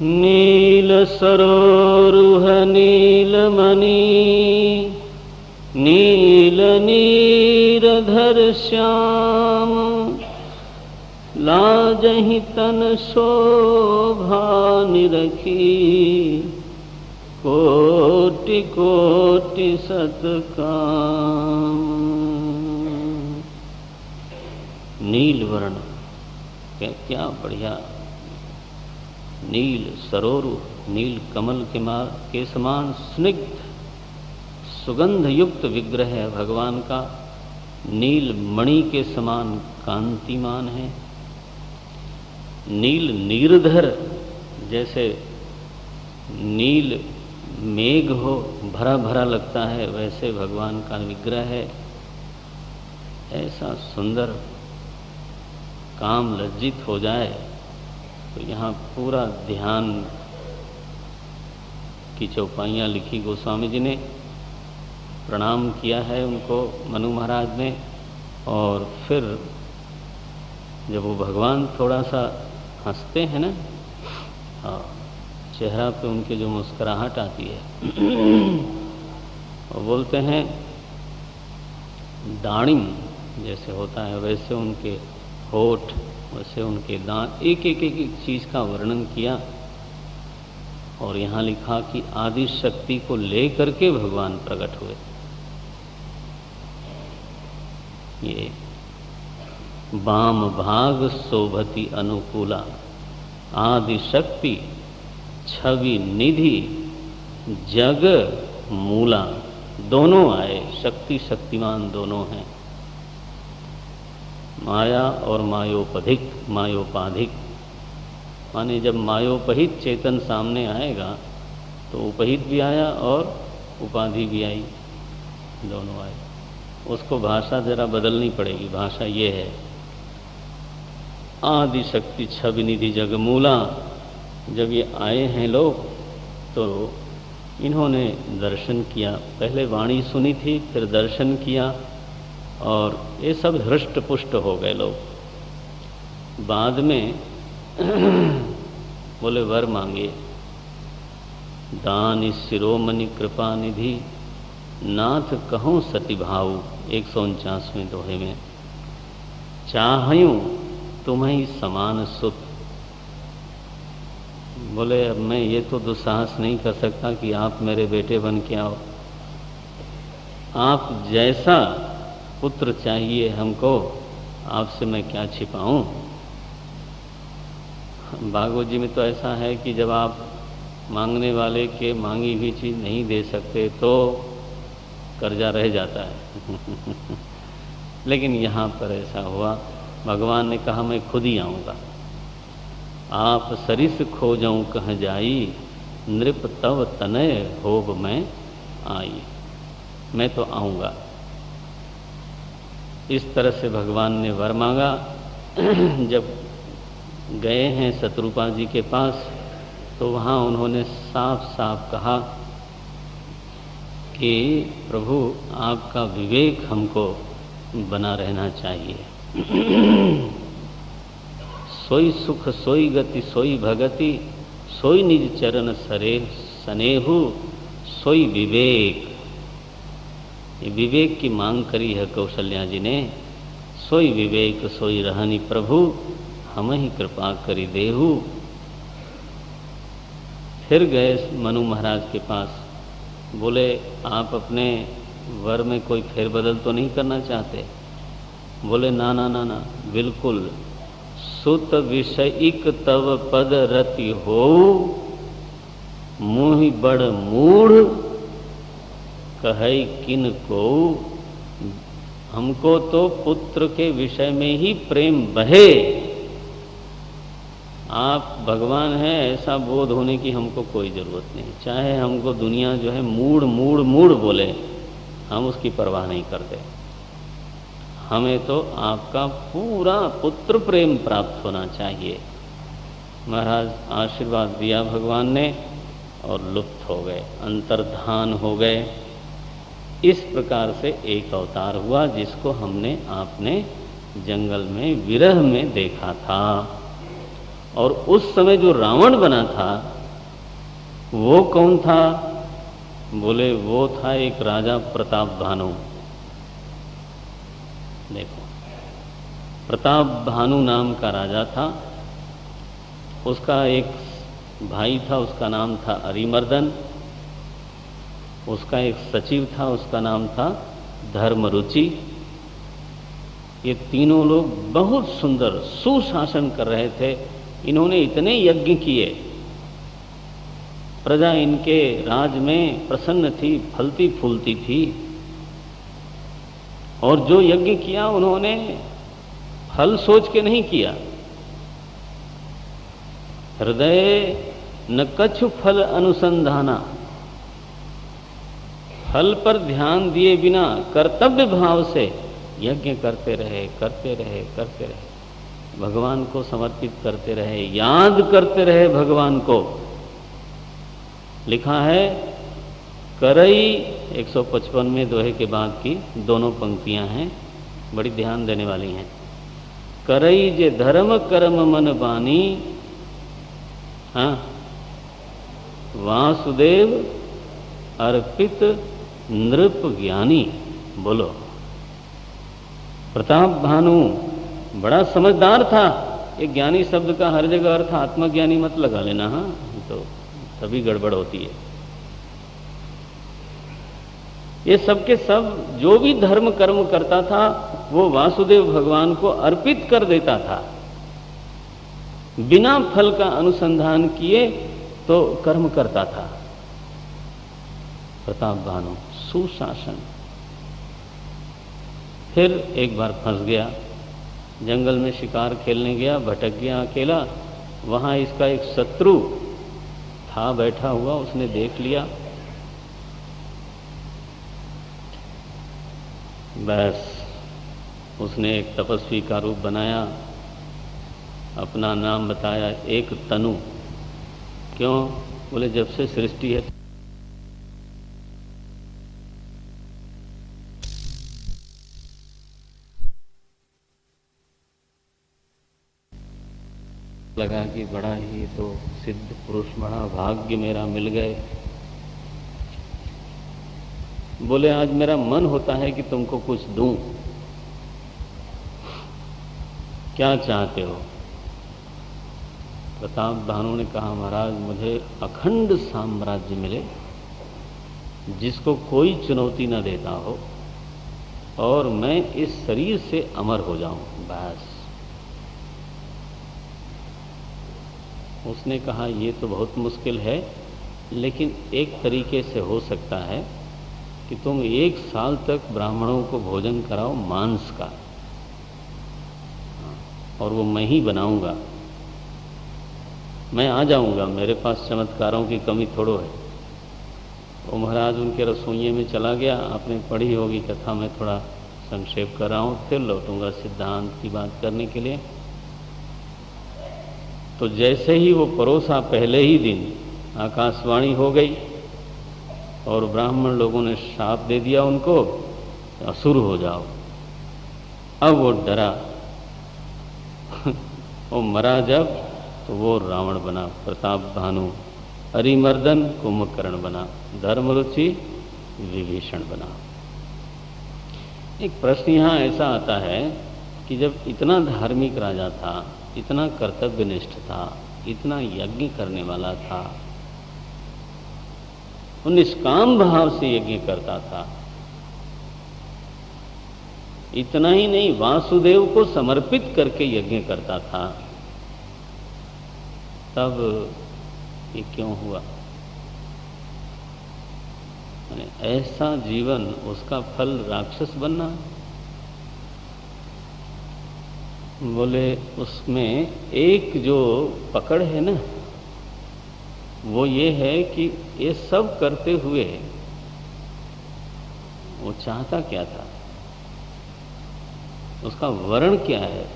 नील सरोरुह नीलमणि, नील नीरधर श्याम, लाजहि तन शोभा निरखी, कोटि कोटि सतकाम। नील वर्ण, क्या बढ़िया, नील सरोरु, नील कमल के समान स्निग्ध सुगंध युक्त विग्रह है भगवान का, नील मणि के समान कांतिमान है। नील नीरधर, जैसे नील मेघ हो, भरा भरा लगता है, वैसे भगवान का विग्रह है। ऐसा सुंदर, काम लज्जित हो जाए। तो यहाँ पूरा ध्यान की चौपाइयाँ लिखी गोस्वामी जी ने, प्रणाम किया है उनको मनु महाराज ने। और फिर जब वो भगवान थोड़ा सा हंसते हैं ना, हाँ, चेहरा पे उनके जो मुस्कुराहट आती है, और बोलते हैं दाढ़िम जैसे होता है वैसे उनके होठ, वैसे उनके दांत, एक एक एक, एक चीज का वर्णन किया। और यहाँ लिखा कि आदि शक्ति को लेकर के भगवान प्रकट हुए। ये वाम भाग शोभति अनुकूला, आदि शक्ति छवि निधि जग मूला। दोनों आए, शक्ति शक्तिमान दोनों हैं। माया और मायोपधिक, मायोपाधिक माने जब मायोपहित चेतन सामने आएगा तो उपहित भी आया और उपाधि भी आई, दोनों आए। उसको भाषा जरा बदलनी पड़ेगी। भाषा ये है, आदि शक्ति छवि निधि जगमूला। जब ये आए हैं लोग तो इन्होंने दर्शन किया, पहले वाणी सुनी थी, फिर दर्शन किया, और ये सब हृष्ट पुष्ट हो गए लोग। बाद में बोले वर मांगे, दान शिरोमणि कृपा निधि नाथ कहूँ सती भाऊ, 149वें दोहे में, चाहूँ तुम्हें समान सुत। बोले अब मैं ये तो दुस्साहस नहीं कर सकता कि आप मेरे बेटे बन के आओ, आप जैसा पुत्र चाहिए हमको, आपसे मैं क्या छिपाऊं। भागवत जी में तो ऐसा है कि जब आप मांगने वाले के मांगी हुई चीज़ नहीं दे सकते तो कर्जा रह जाता है। लेकिन यहाँ पर ऐसा हुआ, भगवान ने कहा मैं खुद ही आऊँगा। आप सरिस खोजऊँ कह जाई, नृप तव तनय होब मैं आई। मैं तो आऊँगा। इस तरह से भगवान ने वर मांगा। जब गए हैं शत्रुपा जी के पास तो वहाँ उन्होंने साफ साफ कहा कि प्रभु आपका विवेक हमको बना रहना चाहिए। सोई सुख सोई गति सोई भगति, सोई निज चरण सरे स्नेहु, सोई विवेक। ये विवेक की मांग करी है कौशल्या जी ने। सोई विवेक सोई रहनी प्रभु, हम ही कृपा करी देहु। फिर गए मनु महाराज के पास, बोले आप अपने वर में कोई फेरबदल तो नहीं करना चाहते। बोले ना ना ना ना, बिल्कुल। सुत विषयिक तव पद रति हो, मुहि बड़ मूढ़ कहै किन को। हमको तो पुत्र के विषय में ही प्रेम बहे। आप भगवान हैं ऐसा बोध होने की हमको कोई ज़रूरत नहीं। चाहे हमको दुनिया जो है मूढ़ मूढ़ मूढ़ बोले, हम उसकी परवाह नहीं करते। हमें तो आपका पूरा पुत्र प्रेम प्राप्त होना चाहिए। महाराज आशीर्वाद दिया भगवान ने और लुप्त हो गए, अंतर्धान हो गए। इस प्रकार से एक अवतार हुआ जिसको हमने आपने जंगल में विरह में देखा था। और उस समय जो रावण बना था वो कौन था? बोले वो था एक राजा प्रताप भानु। देखो, प्रताप भानु नाम का राजा था। उसका एक भाई था, उसका नाम था अरिमर्दन। उसका एक सचिव था, उसका नाम था धर्मरुचि। ये तीनों लोग बहुत सुंदर सुशासन कर रहे थे। इन्होंने इतने यज्ञ किए, प्रजा इनके राज में प्रसन्न थी, फलती फूलती थी। और जो यज्ञ किया उन्होंने फल सोच के नहीं किया। हृदय न कछु फल अनुसंधाना, फल पर ध्यान दिए बिना कर्तव्य भाव से यज्ञ करते रहे, करते रहे, करते रहे, भगवान को समर्पित करते रहे, याद करते रहे भगवान को। लिखा है करई 155वें दोहे के बाद की दोनों पंक्तियां हैं, बड़ी ध्यान देने वाली हैं। करई जे धर्म कर्म मन बानी, हाँ, वासुदेव अर्पित नृप ज्ञानी। बोलो, प्रताप भानु बड़ा समझदार था। ये ज्ञानी शब्द का हर जगह अर्थ आत्मज्ञानी मत लगा लेना, हाँ, तो तभी गड़बड़ होती है। ये सब के सब जो भी धर्म कर्म करता था वो वासुदेव भगवान को अर्पित कर देता था। बिना फल का अनुसंधान किए तो कर्म करता था। प्रताप भानु सुशासन। फिर एक बार फंस गया, जंगल में शिकार खेलने गया, भटक गया अकेला। वहाँ इसका एक शत्रु था बैठा हुआ, उसने देख लिया, बस उसने एक तपस्वी का रूप बनाया, अपना नाम बताया, एक तनु। क्यों? बोले जब से सृष्टि है लगा कि बड़ा ही तो सिद्ध पुरुष, बड़ा भाग्य मेरा मिल गए। बोले आज मेरा मन होता है कि तुमको कुछ दूं, क्या चाहते हो? प्रताप भानु ने कहा महाराज मुझे अखंड साम्राज्य मिले, जिसको कोई चुनौती न देता हो, और मैं इस शरीर से अमर हो जाऊं, बस। उसने कहा ये तो बहुत मुश्किल है, लेकिन एक तरीके से हो सकता है कि तुम 1 साल तक ब्राह्मणों को भोजन कराओ मांस का, और वो मैं ही बनाऊंगा, मैं आ जाऊंगा, मेरे पास चमत्कारों की कमी थोड़ो है। वो महाराज उनके रसोइये में चला गया। आपने पढ़ी होगी कथा, मैं थोड़ा संक्षेप कर रहा हूँ, फिर लौटूंगा सिद्धांत की बात करने के लिए। तो जैसे ही वो परोसा, पहले ही दिन आकाशवाणी हो गई और ब्राह्मण लोगों ने श्राप दे दिया उनको, असुर हो जाओ। अब वो डरा वो मरा जब, तो वो रावण बना, प्रताप भानु अरिमर्दन कुंभकर्ण बना, धर्मरुचि विभीषण बना। एक प्रश्न यहाँ ऐसा आता है कि जब इतना धार्मिक राजा था, इतना कर्तव्यनिष्ठ था, इतना यज्ञ करने वाला था, वो निष्काम भाव से यज्ञ करता था, इतना ही नहीं वासुदेव को समर्पित करके यज्ञ करता था, तब ये क्यों हुआ? ऐसा जीवन, उसका फल राक्षस बनना? बोले उसमें एक जो पकड़ है ना, वो ये है कि ये सब करते हुए वो चाहता क्या था, उसका वर्ण क्या है?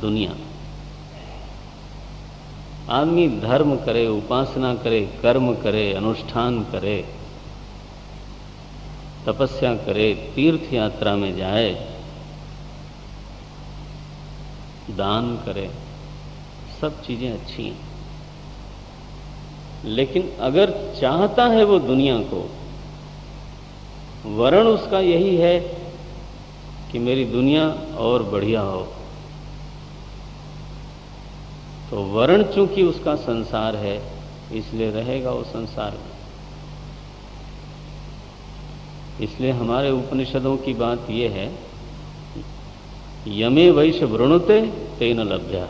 दुनिया। आदमी धर्म करे, उपासना करे, कर्म करे, अनुष्ठान करे, तपस्या करे, तीर्थ यात्रा में जाए, दान करे, सब चीजें अच्छी हैं, लेकिन अगर चाहता है वो दुनिया को, वर्ण उसका यही है कि मेरी दुनिया और बढ़िया हो, तो वर्ण चूंकि उसका संसार है, इसलिए रहेगा वो संसार में। इसलिए हमारे उपनिषदों की बात यह है, यमे वैश्य वृणुते तेन लभ्या,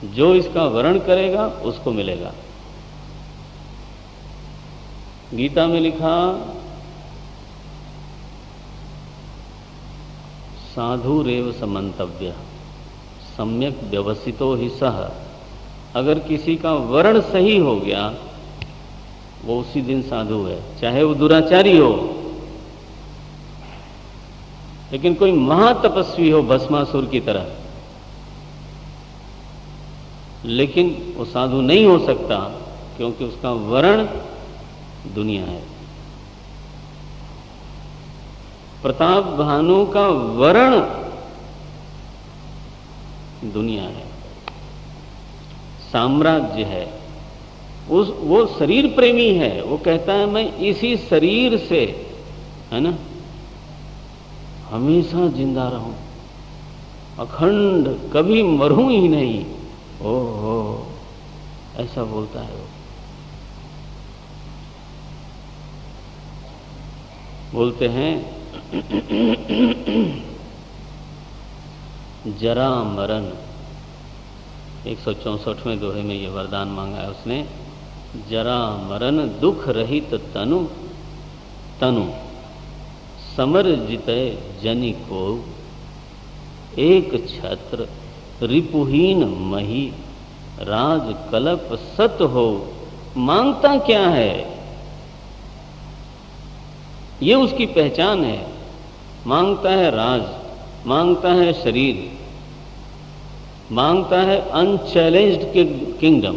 जो इसका वर्ण करेगा उसको मिलेगा। गीता में लिखा, साधुरेव समंतव्य सम्यक व्यवसितो ही सह। अगर किसी का वर्ण सही हो गया, वो उसी दिन साधु है, चाहे वो दुराचारी हो, लेकिन कोई महातपस्वी हो भस्मासुर की तरह, लेकिन वो साधु नहीं हो सकता, क्योंकि उसका वर्ण दुनिया है। प्रताप भानु का वर्ण दुनिया है, साम्राज्य है, वो शरीर प्रेमी है। वो कहता है मैं इसी शरीर से, है ना, हमेशा जिंदा रहूं, अखंड, कभी मरूं ही नहीं। ओहो, ऐसा बोलता है वो। बोलते हैं जरा मरण, 164वें दोहे में ये वरदान मांगा है उसने, जरा मरण दुख रहित तनु, तनु समर जिते जनि को, एक छत्र रिपुहीन मही राज कल्प सत हो, मांगता क्या है, ये उसकी पहचान है। मांगता है राज, मांगता है शरीर, मांगता है अनचैलेंज्ड किंगडम,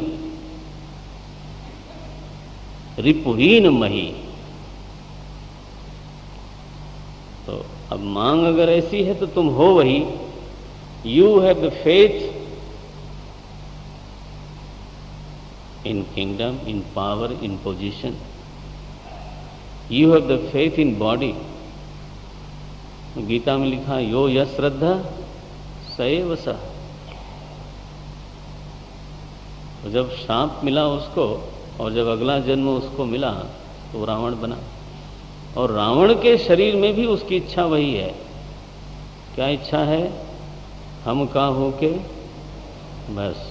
रिपुहीन मही। तो अब मांग अगर ऐसी है तो तुम हो वही। You have the faith in kingdom, in power, in position. You have the faith in body. Gita में लिखा यो यश श्रद्धा सएव सः। तो जब शाप मिला उसको और जब अगला जन्म उसको मिला तो रावण बना। और रावण के शरीर में भी उसकी इच्छा वही है। क्या इच्छा है? हम का होके बस।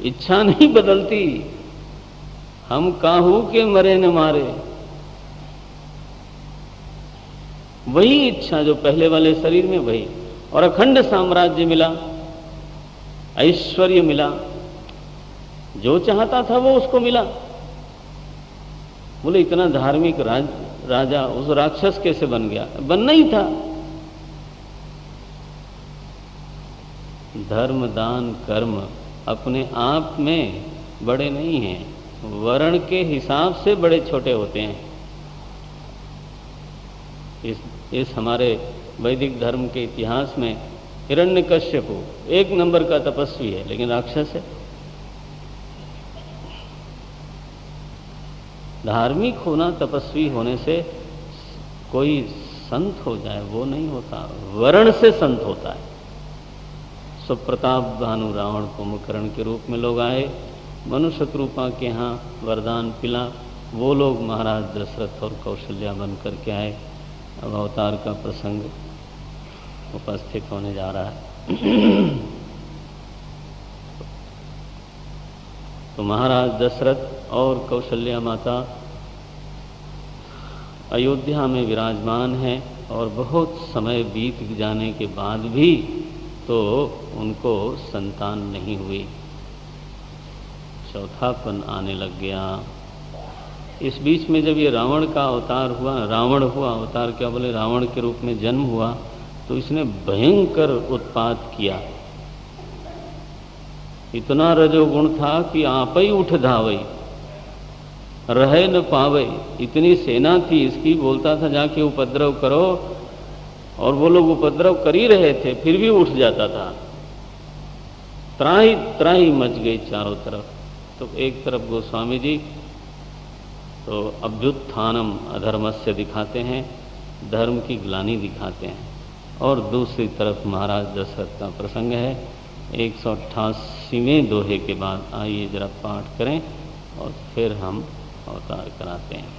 इच्छा नहीं बदलती। हम काहू के मरे न मारे, वही इच्छा जो पहले वाले शरीर में वही। और अखंड साम्राज्य मिला, ऐश्वर्य मिला, जो चाहता था वो उसको मिला। बोले इतना धार्मिक राजा उस राक्षस कैसे बन गया? बनना ही था। धर्म दान कर्म अपने आप में बड़े नहीं हैं, वर्ण के हिसाब से बड़े छोटे होते हैं। इस हमारे वैदिक धर्म के इतिहास में हिरण्यकश्यपु एक नंबर का तपस्वी है, लेकिन राक्षस है। धार्मिक होना, तपस्वी होने से कोई संत हो जाए वो नहीं होता, वर्ण से संत होता है। सुप्रताप भानु रावण कुंभकर्ण के रूप में लोग आए, मनुष्य रूपा के यहाँ वरदान पिला, वो लोग महाराज दशरथ और कौशल्या बन करके आए। अब अवतार का प्रसंग उपस्थित होने जा रहा है। तो महाराज दशरथ और कौशल्या माता अयोध्या में विराजमान हैं और बहुत समय बीत जाने के बाद भी तो उनको संतान नहीं हुई। चौथापन आने लग गया। इस बीच में जब ये रावण का अवतार हुआ, रावण हुआ अवतार, क्या बोले, रावण के रूप में जन्म हुआ, तो इसने भयंकर उत्पात किया। इतना रजोगुण था कि आप ही उठ धावई, रहे न पावई। इतनी सेना थी इसकी, बोलता था जाके उपद्रव करो, और वो लोग उपद्रव कर ही रहे थे फिर भी उठ जाता था। त्राही त्राही मच गई चारों तरफ। तो एक तरफ गोस्वामी जी तो अभ्युत्थानम अधर्मस्य दिखाते हैं, धर्म की ग्लानि दिखाते हैं, और दूसरी तरफ महाराज दशरथ का प्रसंग है। 188वें दोहे के बाद आइए जरा पाठ करें और फिर हम अवतार कराते हैं।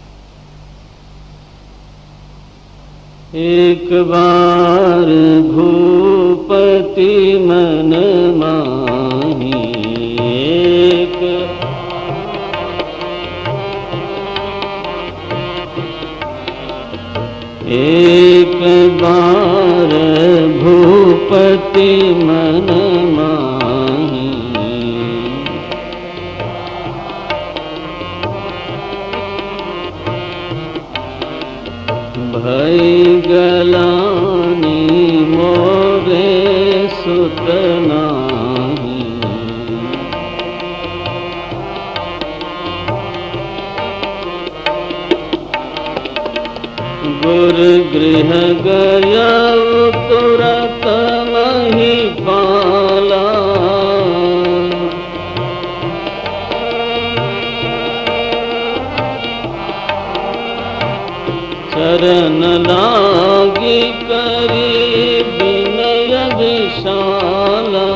एक बार भूपति मन माही, एक बार भूपति मन माही, भई गलानी मोरे सुत नाही। गुर गृह गया तुरत मही पाला, चरण लागी करी विनय विशाला।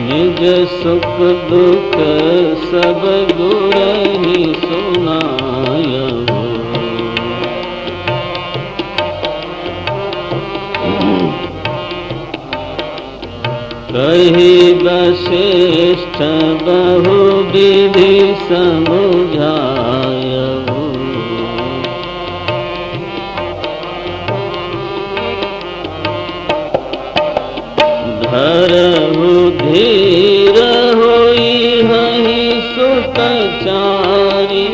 निज सुख दुख सब गुरहि सुनायहु, कही वशिष्ठ बहु विधि समुझायहु। धरहु धीर होई हहि सुत चारी।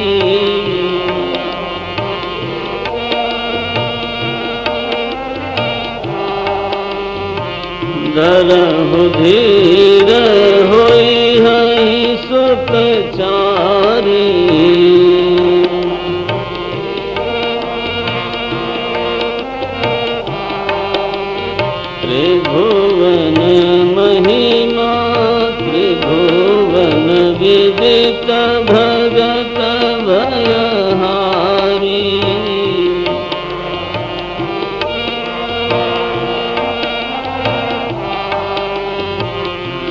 धरहु धीर होई हहि सुत चारी। त्रिभुवन महिमा त्रिभुवन विदित भगत भयहारी।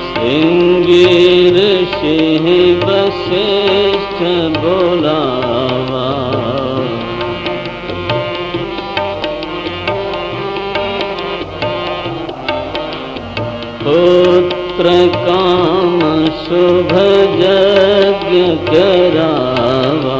श्रृंगी ऋषि वशिष्ठ बोलावा। पुत्र काम शुभ यज्ञ करावा।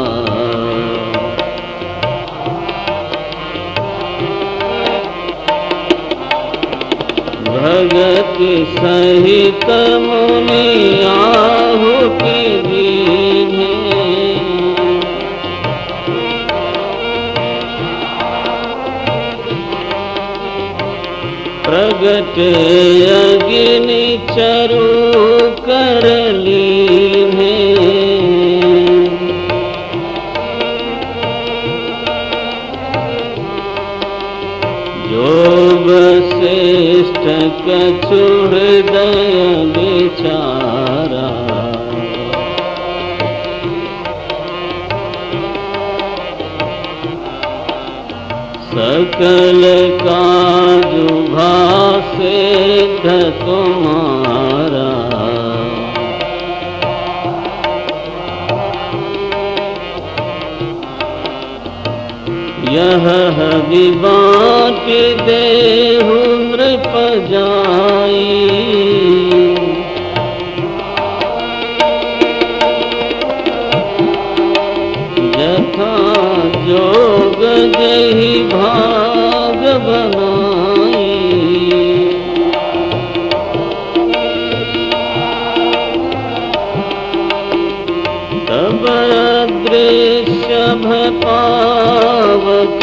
भगति सहित मुनि आहुति दीन्हे। प्रगट अग्नि चरु कर लीन्हे। जो वशिष्ठ कछु हृदय विचारा। सकल काजु भासिद्ध तुम्हारा। यह हवि बाँटि देहु नृप जाई। यथा जोग जहि भाग बनाई। तब अदृश्य भय पावक।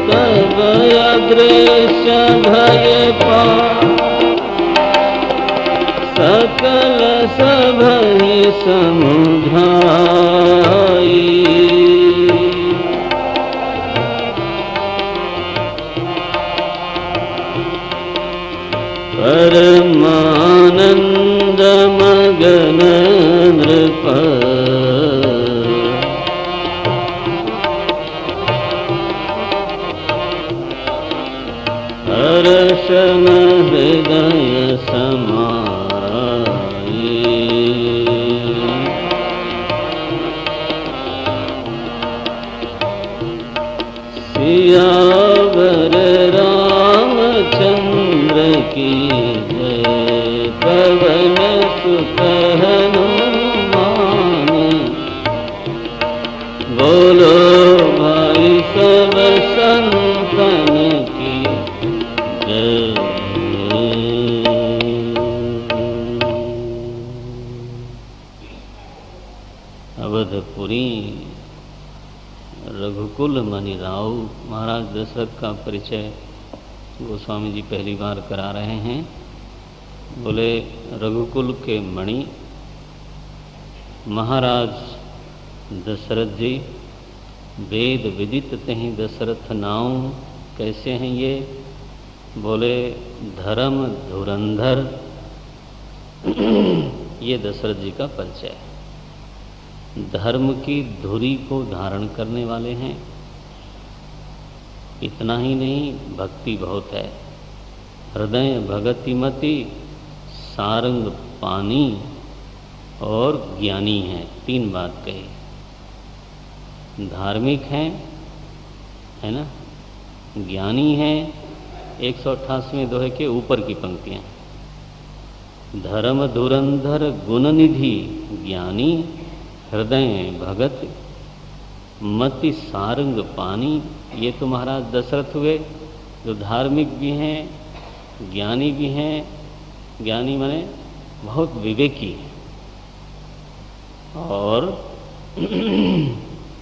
तब अदृश्य भय पावक। सकल सभहि समुझाई। परमानंद मगन नृप। हर्षन हृदय समाई। सियावर रामचंद्र की जय। पवन सुत हनुमान। बोलो भाई सब संतन की जय। अवधपुरी रघुकुल मणि राव। महाराज दशरथ का परिचय गोस्वामी जी पहली बार करा रहे हैं। बोले रघुकुल के मणि महाराज दशरथ जी। वेद विदित तहि दशरथ नाम। कैसे हैं ये? बोले धर्म धुरंधर। ये दशरथ जी का परिचय है। धर्म की धुरी को धारण करने वाले हैं। इतना ही नहीं, भक्ति बहुत है। हृदय भगति मति सारंग पानी और ज्ञानी हैं। तीन बात कही। धार्मिक हैं, है ना, ज्ञानी हैं। 188वें दोहे के ऊपर की पंक्तियां। धर्म धुरंधर गुण निधि ज्ञानी। हृदय भगत मति सारंग पानी। ये तो महाराज दशरथ हुए जो धार्मिक भी हैं ज्ञानी भी हैं, ज्ञानी माने बहुत विवेकी है, और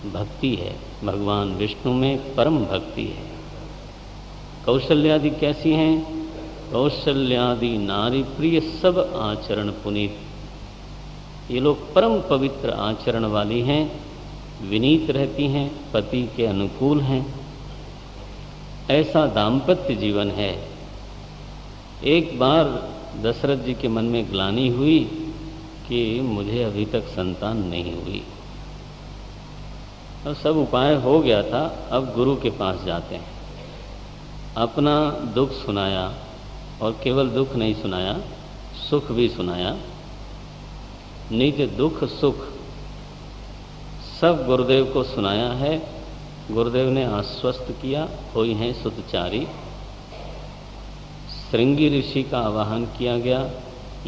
भक्ति है, भगवान विष्णु में परम भक्ति है। कौशल्यादि कैसी हैं? कौशल्यादि नारी प्रिय सब आचरण पुनीत। ये लोग परम पवित्र आचरण वाली हैं, विनीत रहती हैं, पति के अनुकूल हैं। ऐसा दाम्पत्य जीवन है। एक बार दशरथ जी के मन में ग्लानि हुई कि मुझे अभी तक संतान नहीं हुई। अब सब उपाय हो गया था, अब गुरु के पास जाते हैं। अपना दुख सुनाया, और केवल दुख नहीं सुनाया, सुख भी सुनाया। निज दुख सुख सब गुरुदेव को सुनाया है। गुरुदेव ने आश्वस्त किया, होई हैं सुतचारी। श्रृंगी ऋषि का आवाहन किया गया,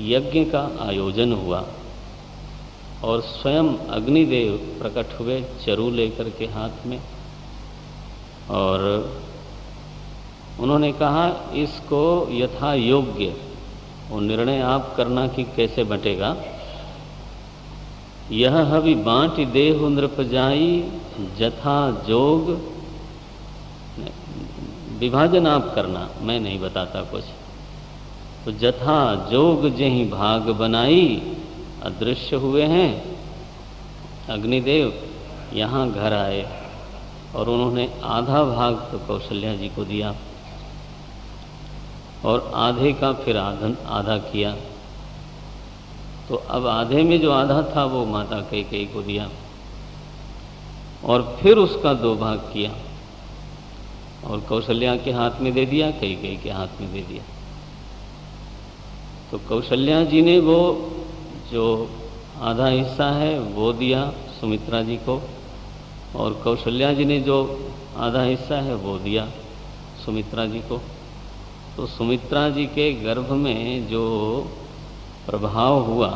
यज्ञ का आयोजन हुआ, और स्वयं अग्निदेव प्रकट हुए चरु लेकर के हाथ में, और उन्होंने कहा इसको यथा योग्य वो निर्णय आप करना कि कैसे बटेगा। यह हवि बाँट देहु नृप जाई जथा जोग। विभाजन आप करना, मैं नहीं बताता कुछ। तो जथा जोग जहीं भाग बनाई, अदृश्य हुए हैं अग्निदेव, यहाँ घर आए, और उन्होंने आधा भाग तो कौशल्या जी को दिया, और आधे का फिर आधा किया। तो अब आधे में जो आधा था वो माता कैकेयी को दिया, और फिर उसका 2 भाग किया, और कौशल्या के हाथ में दे दिया, कैकेयी के हाथ में दे दिया। तो कौशल्या जी ने वो जो आधा हिस्सा है वो दिया सुमित्रा जी को, और कौशल्या जी ने जो आधा हिस्सा है वो दिया सुमित्रा जी को। तो सुमित्रा जी के गर्भ में जो प्रभाव हुआ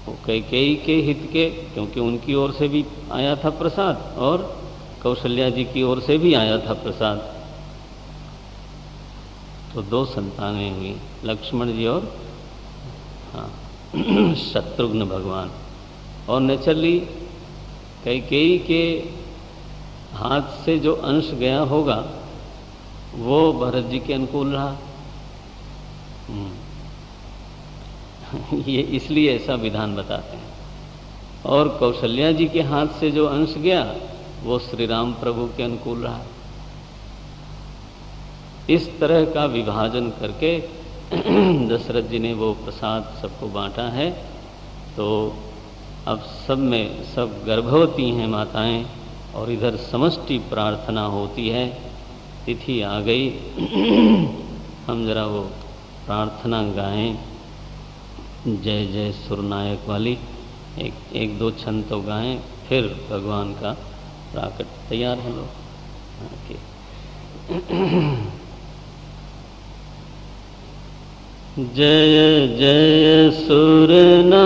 वो कैकेयी के हित के, क्योंकि उनकी ओर से भी आया था प्रसाद, और कौशल्या जी की ओर से भी आया था प्रसाद। तो 2 संतानें हुई, लक्ष्मण जी और शत्रुघ्न भगवान। और नेचुरली कैकेयी के हाथ से जो अंश गया होगा वो भरत जी के अनुकूल रहा। ये इसलिए ऐसा विधान बताते हैं। और कौशल्या जी के हाथ से जो अंश गया वो श्री राम प्रभु के अनुकूल रहा। इस तरह का विभाजन करके दशरथ जी ने वो प्रसाद सबको बांटा है। तो अब सब में सब गर्भवती हैं माताएं, और इधर समष्टि प्रार्थना होती है। तिथि आ गई, हम जरा वो प्रार्थना गाएं, जय जय सुरनायक वाली। एक 2 छंद तो गाएं, फिर भगवान का प्राकट। तैयार हैं लोग? जय जय सुरनायक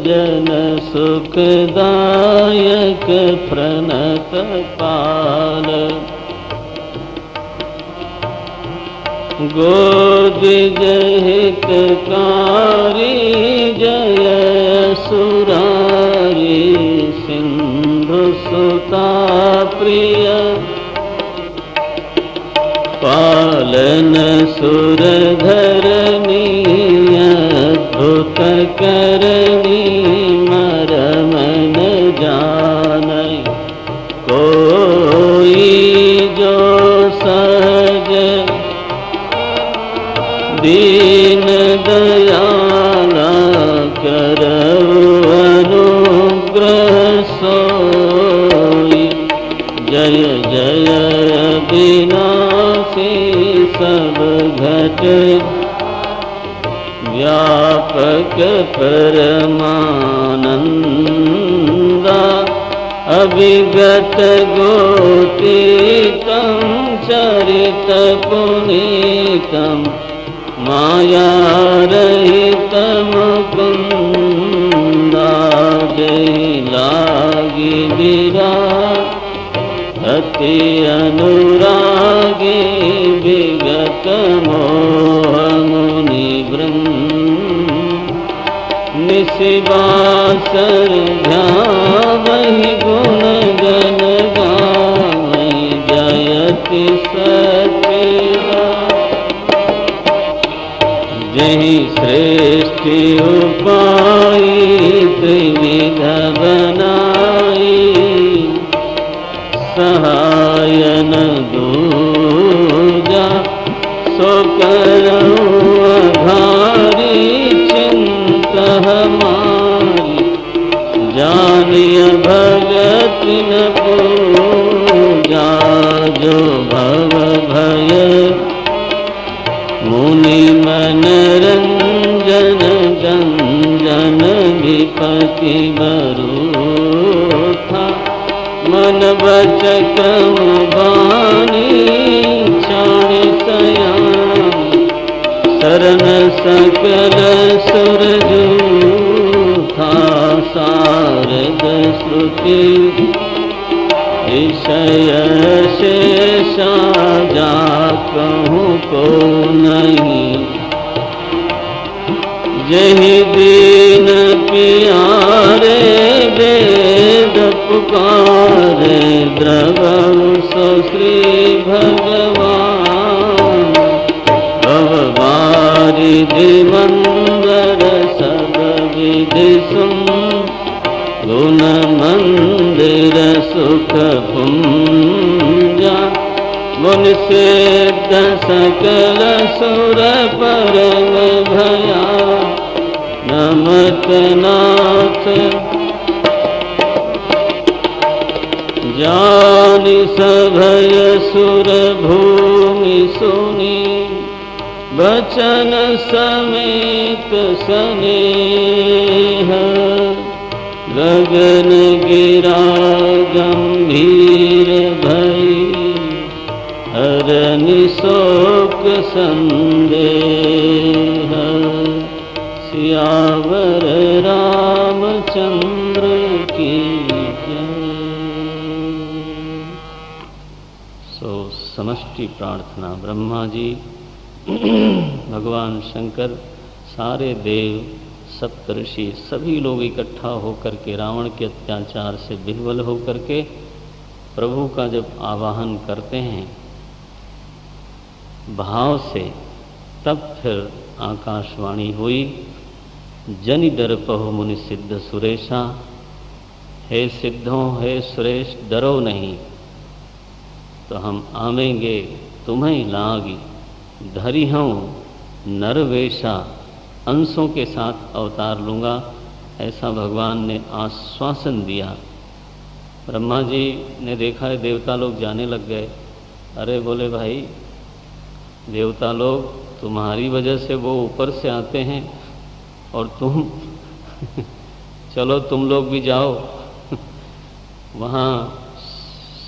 जन सुखदायक प्रणत पाल। गोदिज हितकारी जय सुरारी सिंधु सुता प्रिय। पालन सुर धरणी अद्भुत करणी मरम न जानई। कोई जो सहज दीन दयाला करऊ अनुग्रह सोई। जय जय विनाशी सब घट व्यापक परमानंदा। अभिगत गोतीतम चरित पुनीतम माया रहितम कुंदा। जय लागी विराग अति अनुरागी विगत शिवासर ध्यावहि गुण गण गावहि जयति सच्चिदा जहि सृष्टि उपाई त्रिविध बनाई सहायन दूजा सो करऊं आधारी चिंत हमारी जानिय भगत न पूजा जो भव भय मुनि मनरंजन गंजन विपति बरूथा मन बचक बानी क्षण सयानी शरण सकल सुरजूथा सारद श्रुति विषय शेषा जा कहूँ को नहीं जहि दीन प्यारे वेद पुकारे द्रवहु सो श्री भगवान भववारिधि मंदर सब विधि सुन गुण मंदिर सुख पुंजा मुन सिद्ध सकल सुर परम भया नमत नाथ जानि सभय सुर भूमि सुनी बचन समेत स्नेह गगन गिरा गंभीर भई हरनि शोक संदेह सियावर रामचंद्र की जय। सो समष्टि प्रार्थना ब्रह्मा जी भगवान शंकर सारे देव सप्तऋषि सभी लोग इकट्ठा होकर के रावण के अत्याचार से विह्वल होकर के प्रभु का जब आवाहन करते हैं भाव से, तब फिर आकाशवाणी हुई जनि दर्पहु मुनि सिद्ध सुरेशा। हे सिद्धों हे सुरेश डरो नहीं, तो हम आवेंगे तुम्हें लागी धरी हूँ नरवेशा, अंशों के साथ अवतार लूँगा, ऐसा भगवान ने आश्वासन दिया। ब्रह्मा जी ने देखा है देवता लोग जाने लग गए। अरे बोले भाई देवता लोग तुम्हारी वजह से वो ऊपर से आते हैं और तुम चलो तुम लोग भी जाओ वहाँ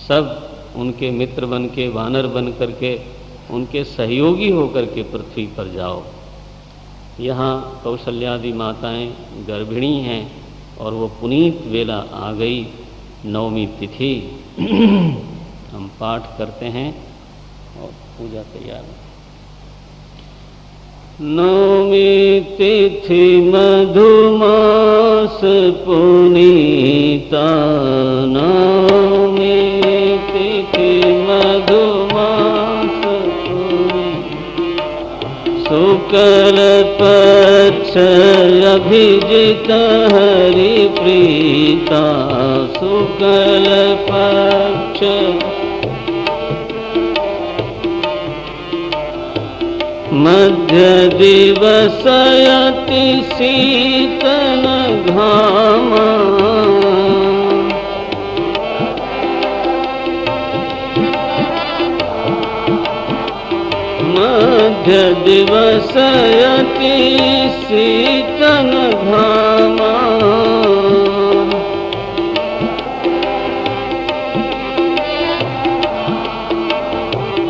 सब उनके मित्र बन के वानर बन करके उनके सहयोगी होकर के पृथ्वी पर जाओ। यहाँ कौशल्यादि माताएं गर्भिणी हैं और वो पुनीत वेला आ गई, नवमी तिथि हम पाठ करते हैं और पूजा तैयार है। नवमी तिथि मधुमास पुनीता, नवमी तिथि मधुमास शुक्ल पक्ष अभिजित हरि प्रीता, शुक्ल पक्ष मध्य दिवसयति शीतल घामा, मध्य दिवसयति शीतल घामा,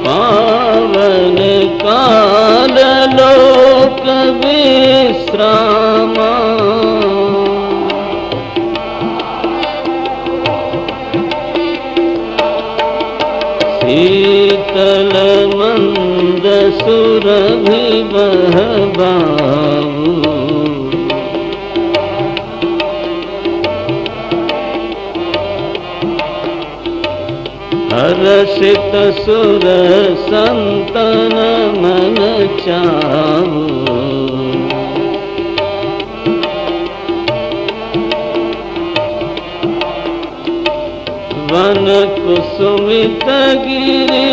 पावन काल लोक विश्रामा, शीतल मंद सुरभि बहबाऊ, रसित सुर संतन मन चाऊ, वन कुसुमित गिरि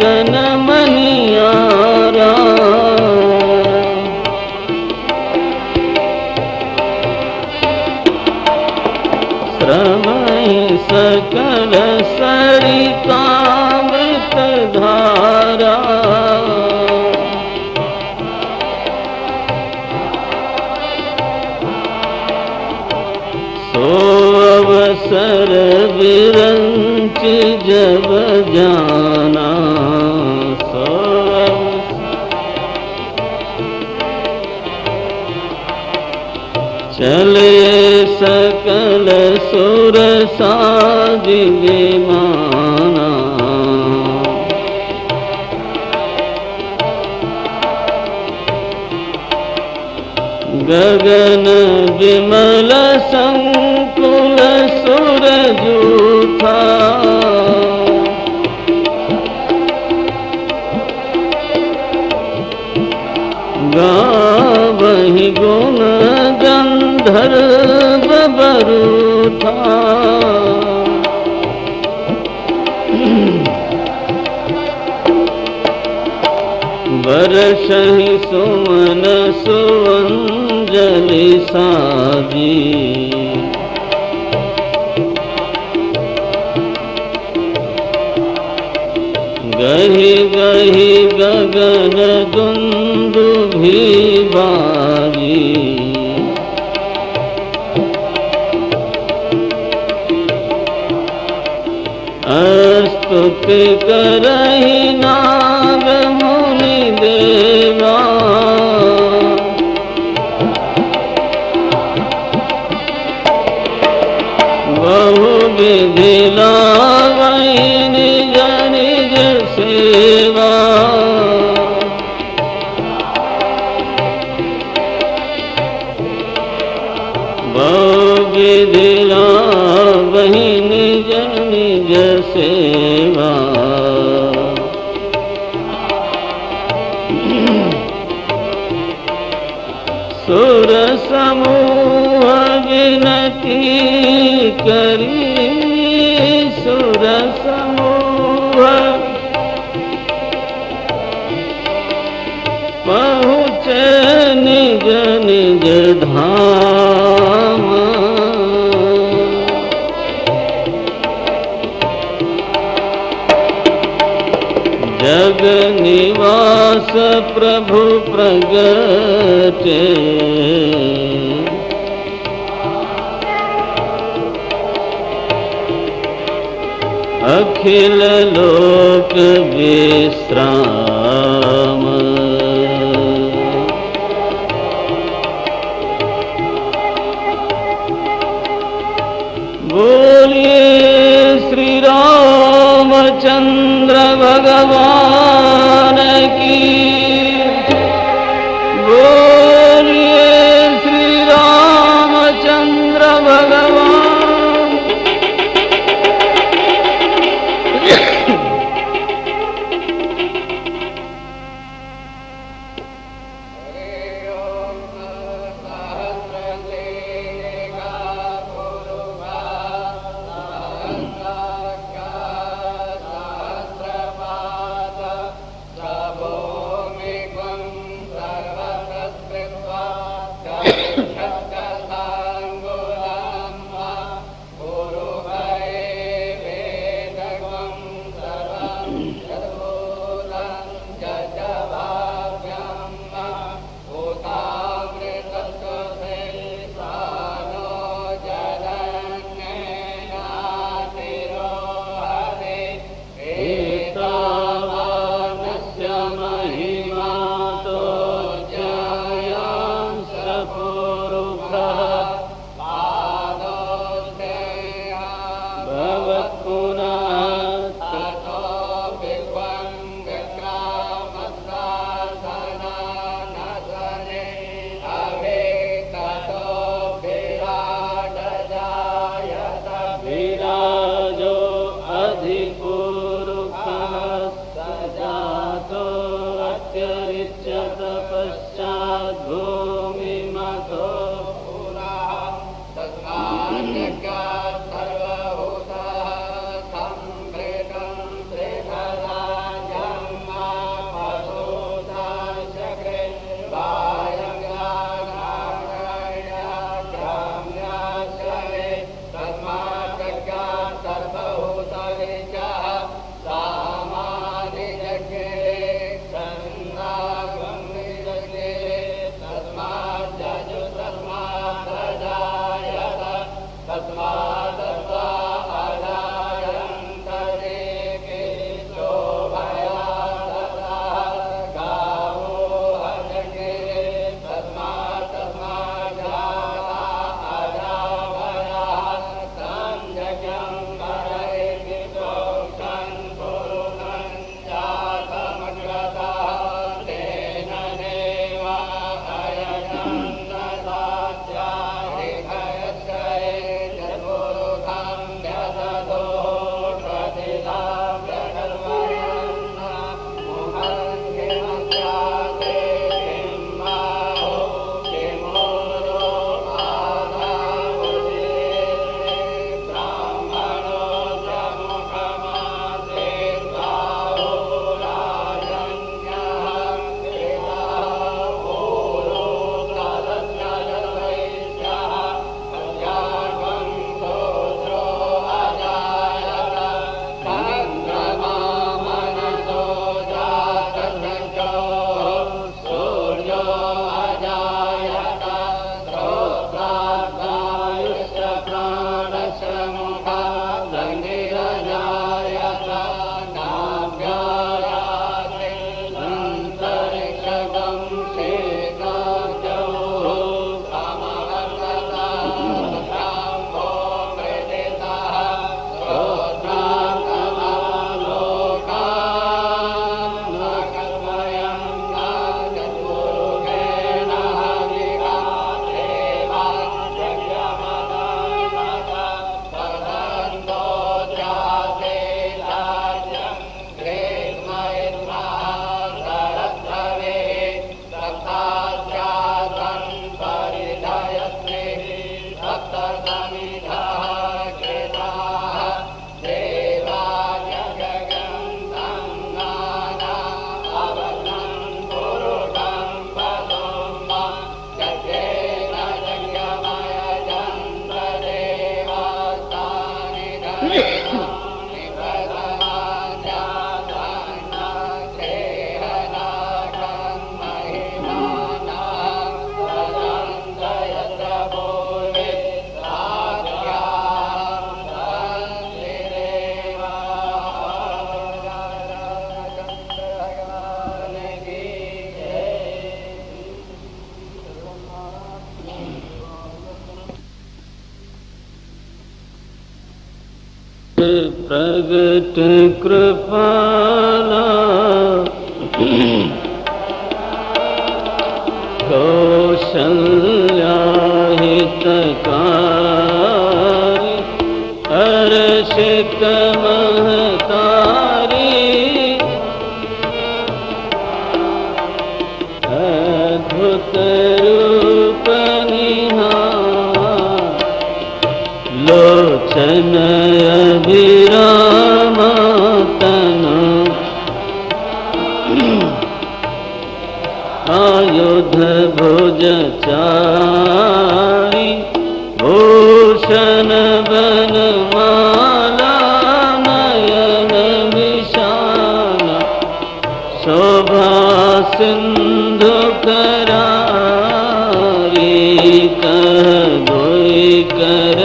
गन मनियारा, श्रमहि सकल सरितामृत धारा, सो अवसर विरंच जब जाना, सो चले सकल सुर साज विमाना, गगन विमल संकुल सुर जूथा, गावहि गुण गंधर्व बरूथा, बरसहि सुमन सुअंजलि साजी, गहि गहि गगन दुंदुभि बाजी, स्तुति करहि नाग मुनि देवा, बहु विधि लावहि निज निज सेवा, बहु विधि लावहि निज निज सेवा, सुर समूह विनती करी, सुर समूह पहुँचे निज निज धाम, जग निवास प्रभु प्रगटे, अखिल लोक विश्राम, बोलिए श्री रामचंद्र भगवान की, बोलिए श्री रामचंद्र भगवान। प्रत्यरिच्यत पश्चात् भूमिमथो प्रगट कृपाला कौशल्या हितकारी हर्षित महतारी अद्भुत रूप निहार लोचन अभिराम तनु आयुध भुज चारि भूषण बनमाला नयन विशाल शोभा सिंधु करारी कह धोई कर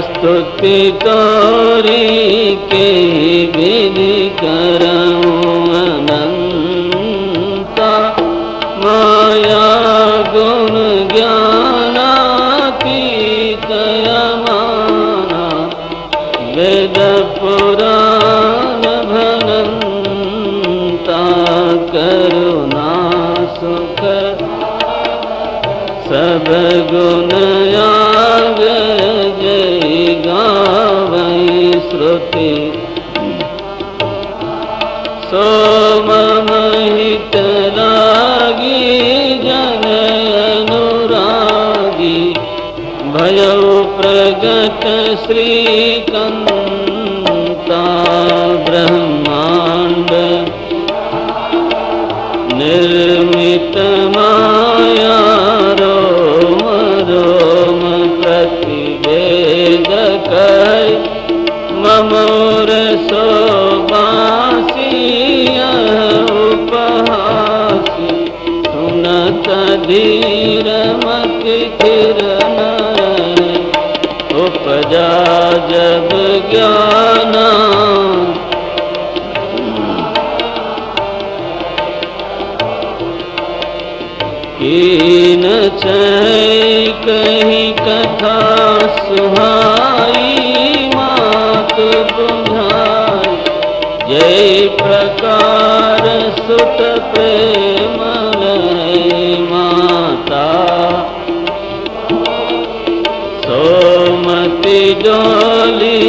स्तुति तोरी के विधि करऊं अनंता माया गुण ज्ञानातीत यमाना वेद पुराण भनंता करुणा सुख सब गुण गावै श्रुति सो मम हित लागी जन अनुरागी भयो प्रगट श्रीकंता ब्रह्मांड निर्मित माया रोम रोम प्रतिवेद कर ममोर सोबासी उपहासी सुनत धीर मति किरण उपजा जब ज्ञाना कीन चै कहीं कथा सुहाई मात बुझाई जय प्रकार सुत प्रेम माता सोमति डोली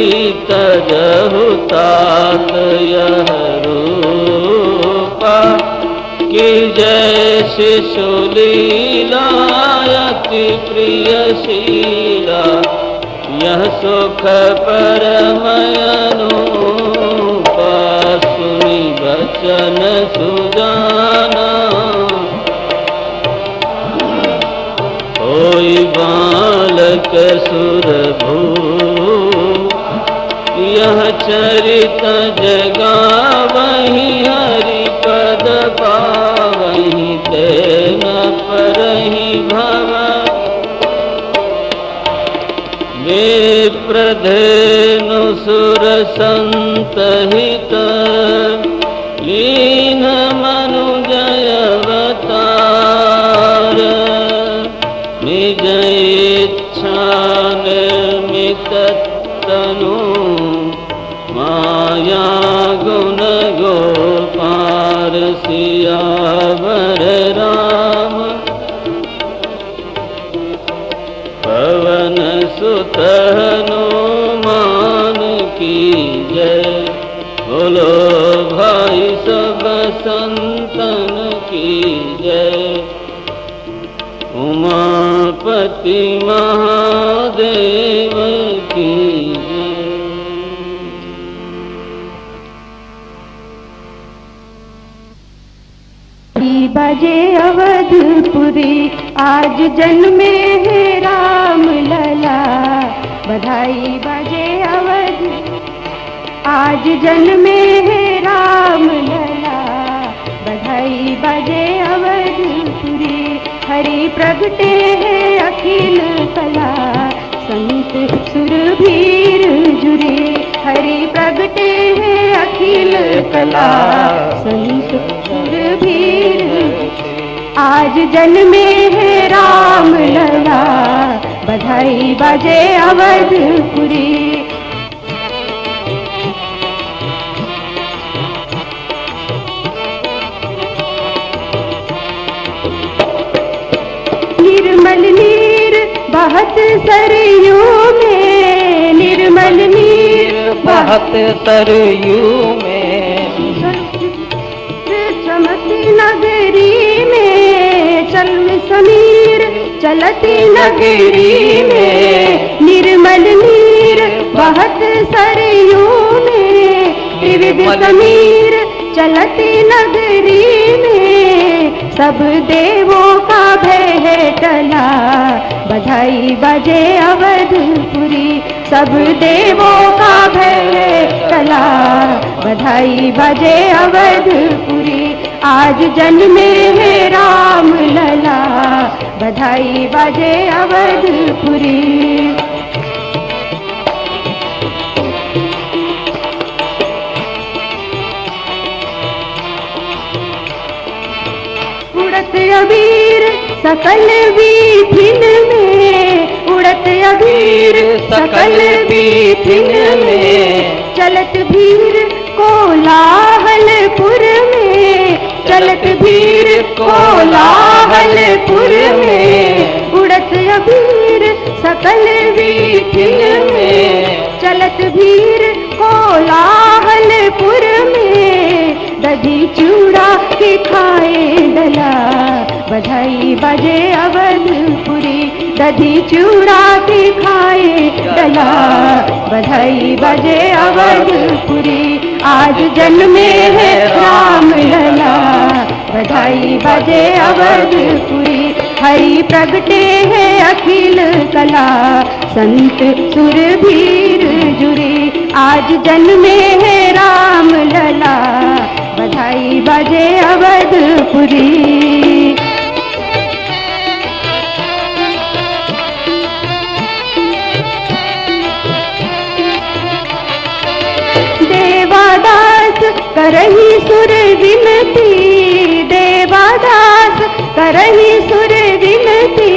तजहु तात यह रूपा कि जैसे सुलीलायति प्रियशीला यह सुख परमयनूपा सुनि बचन सुजाना होई बालक सुरभू यह चरित जगावहि हरि पद पावहि तेन परहि भव विप्रधेनु सुर संत हित लीन मनुजय अवतार निज इच्छा निर्मित तनु माया गुण गोपार सियावर राम पवन सुत हनुमान की जय बोलो भाई सब संतन की जय उमापति महादेव की बजे अवधपुरी आज जन्मे है राम लला बधाई बजे अवध आज जन्मे है राम लला बधाई बजे अवधपुरी हरि प्रगटे है अखिल कला संत सुरभीर जुरे हरि प्रगटे है अखिल कला संत सुरभीर आज जन्मे है राम लला बधाई बजे अवधपुरी निर्मल नीर बहत सरयू में निर्मल नीर बहत सरयू में चमती नगरी में चल समीर चलती नगरी में निर्मल नीर बहत सरयू में विविध समीर चलती नगरी में सब देवों का भय टला बधाई बजे अवधपुरी सब देवों का भय टला बधाई बजे अवधपुरी आज जन्मे है राम लला बधाई बजे अवधपुरी उड़त अबीर सकल बीथिन में उड़त अबीर सकल बीथिन में चलत भीर कोलाहलपुर में चलत भीर कोलाहलपुर में उड़त अबीर सकल बीथिन में चलत भीर कोलाहलपुर में दज दधी चूड़ा के खाए डला। बधाई बजे अवधपुरी, आज जन्मे है राम लला। बधाई बजे अवधपुरी, हरि प्रगटे है अखिल कला। संत सुरभीर जुरी, आज जन्मे है राम लला। बधाई बजे अवधपुरी। देवादास करही सुर विनती, देवादास करही सुर विनती।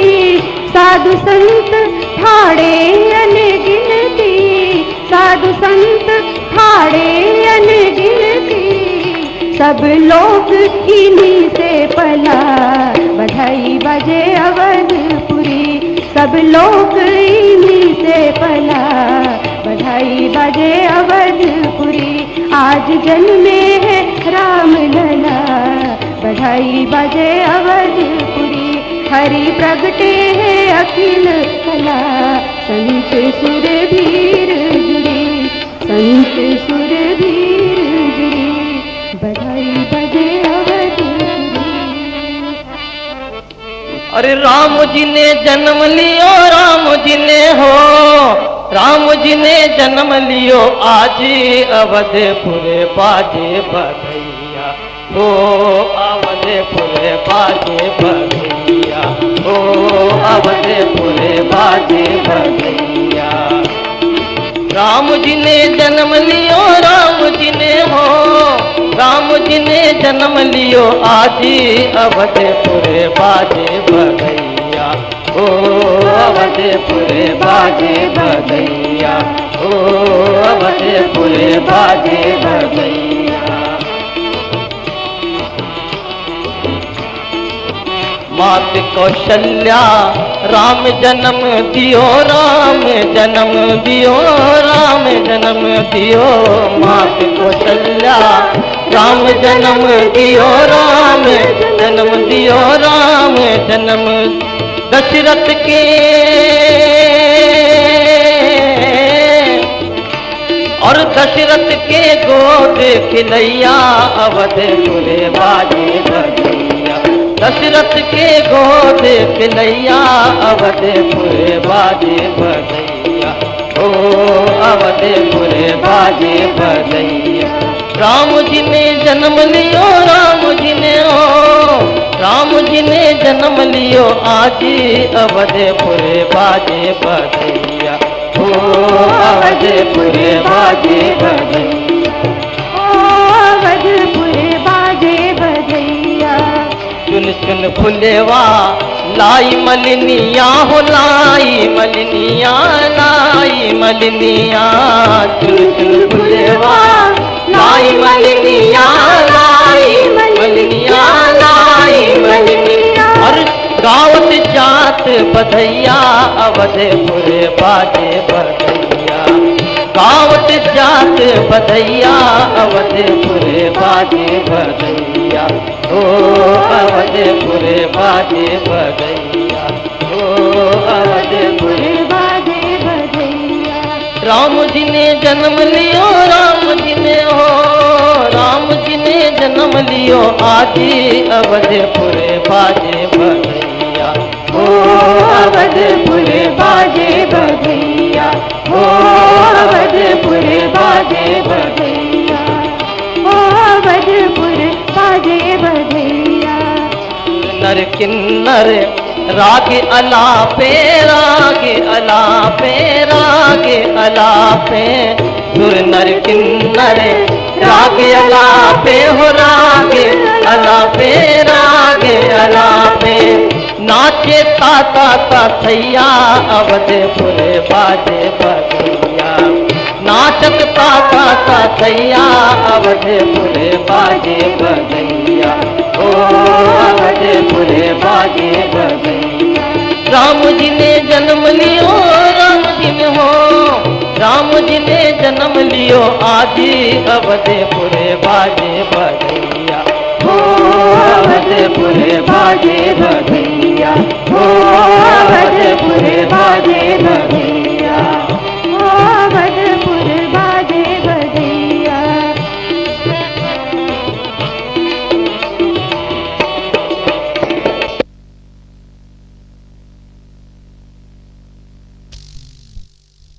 साधु संत ठाड़े अनगिनती, साधु संत ठाड़े अनगिनती। सब लोग इन्हीं से पला। बधाई बजे अवधपुरी, सब लोग इन्हीं से पला। बधाई बजे अवधपुरी, आज जन्मे है राम लला। बधाई बजे अवधपुरी, हरि प्रगटे है अखिल कला। संत सुरभीर जुड़ी, संत सुरभीर जुड़ी। बधाई बजे अवधपुरी। अरे राम जी ने जन्म लियो, राम जी ने हो, राम जी ने जन्म लियो। आज अवधपुर बाजे बधैया, ओ अवधपुर बाजे बधैया, ओ अवधपुर बाजे बधैया। राम जी ने जन्म लियो, राम जी ने हो, राम जी ने जन्म लियो। आज अवधपुर बाजे बधैया, ओ अवधपुर बाजे बधैया, ओ अवधपुर बाजे बधैया। मात कौशल्या राम जन्म दियो, राम जन्म दियो, राम जन्म दियो। मात कौशल्या राम जन्म दियो, राम जन्म दियो, राम जन्म। दशरथ के और दशरथ के गोद खिलैया, अवधपुर बाजे बधैया। दशरथ के गोद खिलैया, अवधपुर बाजे बधैया, ओ अवधपुर बाजे बधैया। राम जी ने जन्म लियो, राम जी ने हो, राम जी ने जन्म लियो। आज अवधपुर बाजे बधैया, ओ अवधपुर बाजे बधैया, ओ अवधपुर बाजे बधैया। चुन चुन फुलेवा लाई मलिनिया हो, लाई मलिनिया, लाई मलिनिया। चुन चुन फुलेवा लाई मलिनिया, लाई मलिनिया, लाई मलिनिया। और गावत जात बधैया, अवधपुर बाजे बधैया। गावत जात बधैया, अवधपुर बाजे बधैया, ओ अवधपुर बाजे बधैया, ओ अवधपुर बाजे बधैया। राम जी ने जन्म लियो, राम जी ने हो, राम जी ने जन्म लियो। आज अवधपुर बाजे बधैया, ओ अवधपुर बाजे बधैया, ओ अवधपुर बाजे बधैया, ओ अवधपुर बाजे बधैया। नर किन्नर राग अलापे, राग अलापे, राग अलापे। सुर नर किन्नर राग अलापे हो, राग अलापे, राग अलापे। नाचे ताता ताथैया, अवधपुर बाजे बधैया। नाचत ताता ताथैया, अवधपुर बाजे बधैया, ओ अवधपुर बाजे बधैया। राम जी ने जन्म लियो, राम जी ने हो, राम जी ने जन्म लियो। आज अवधपुर बाजे बधैया, ओ अवधपुर बाजे बधैया, ओ अवधपुर वजपुर बाजे बधैया।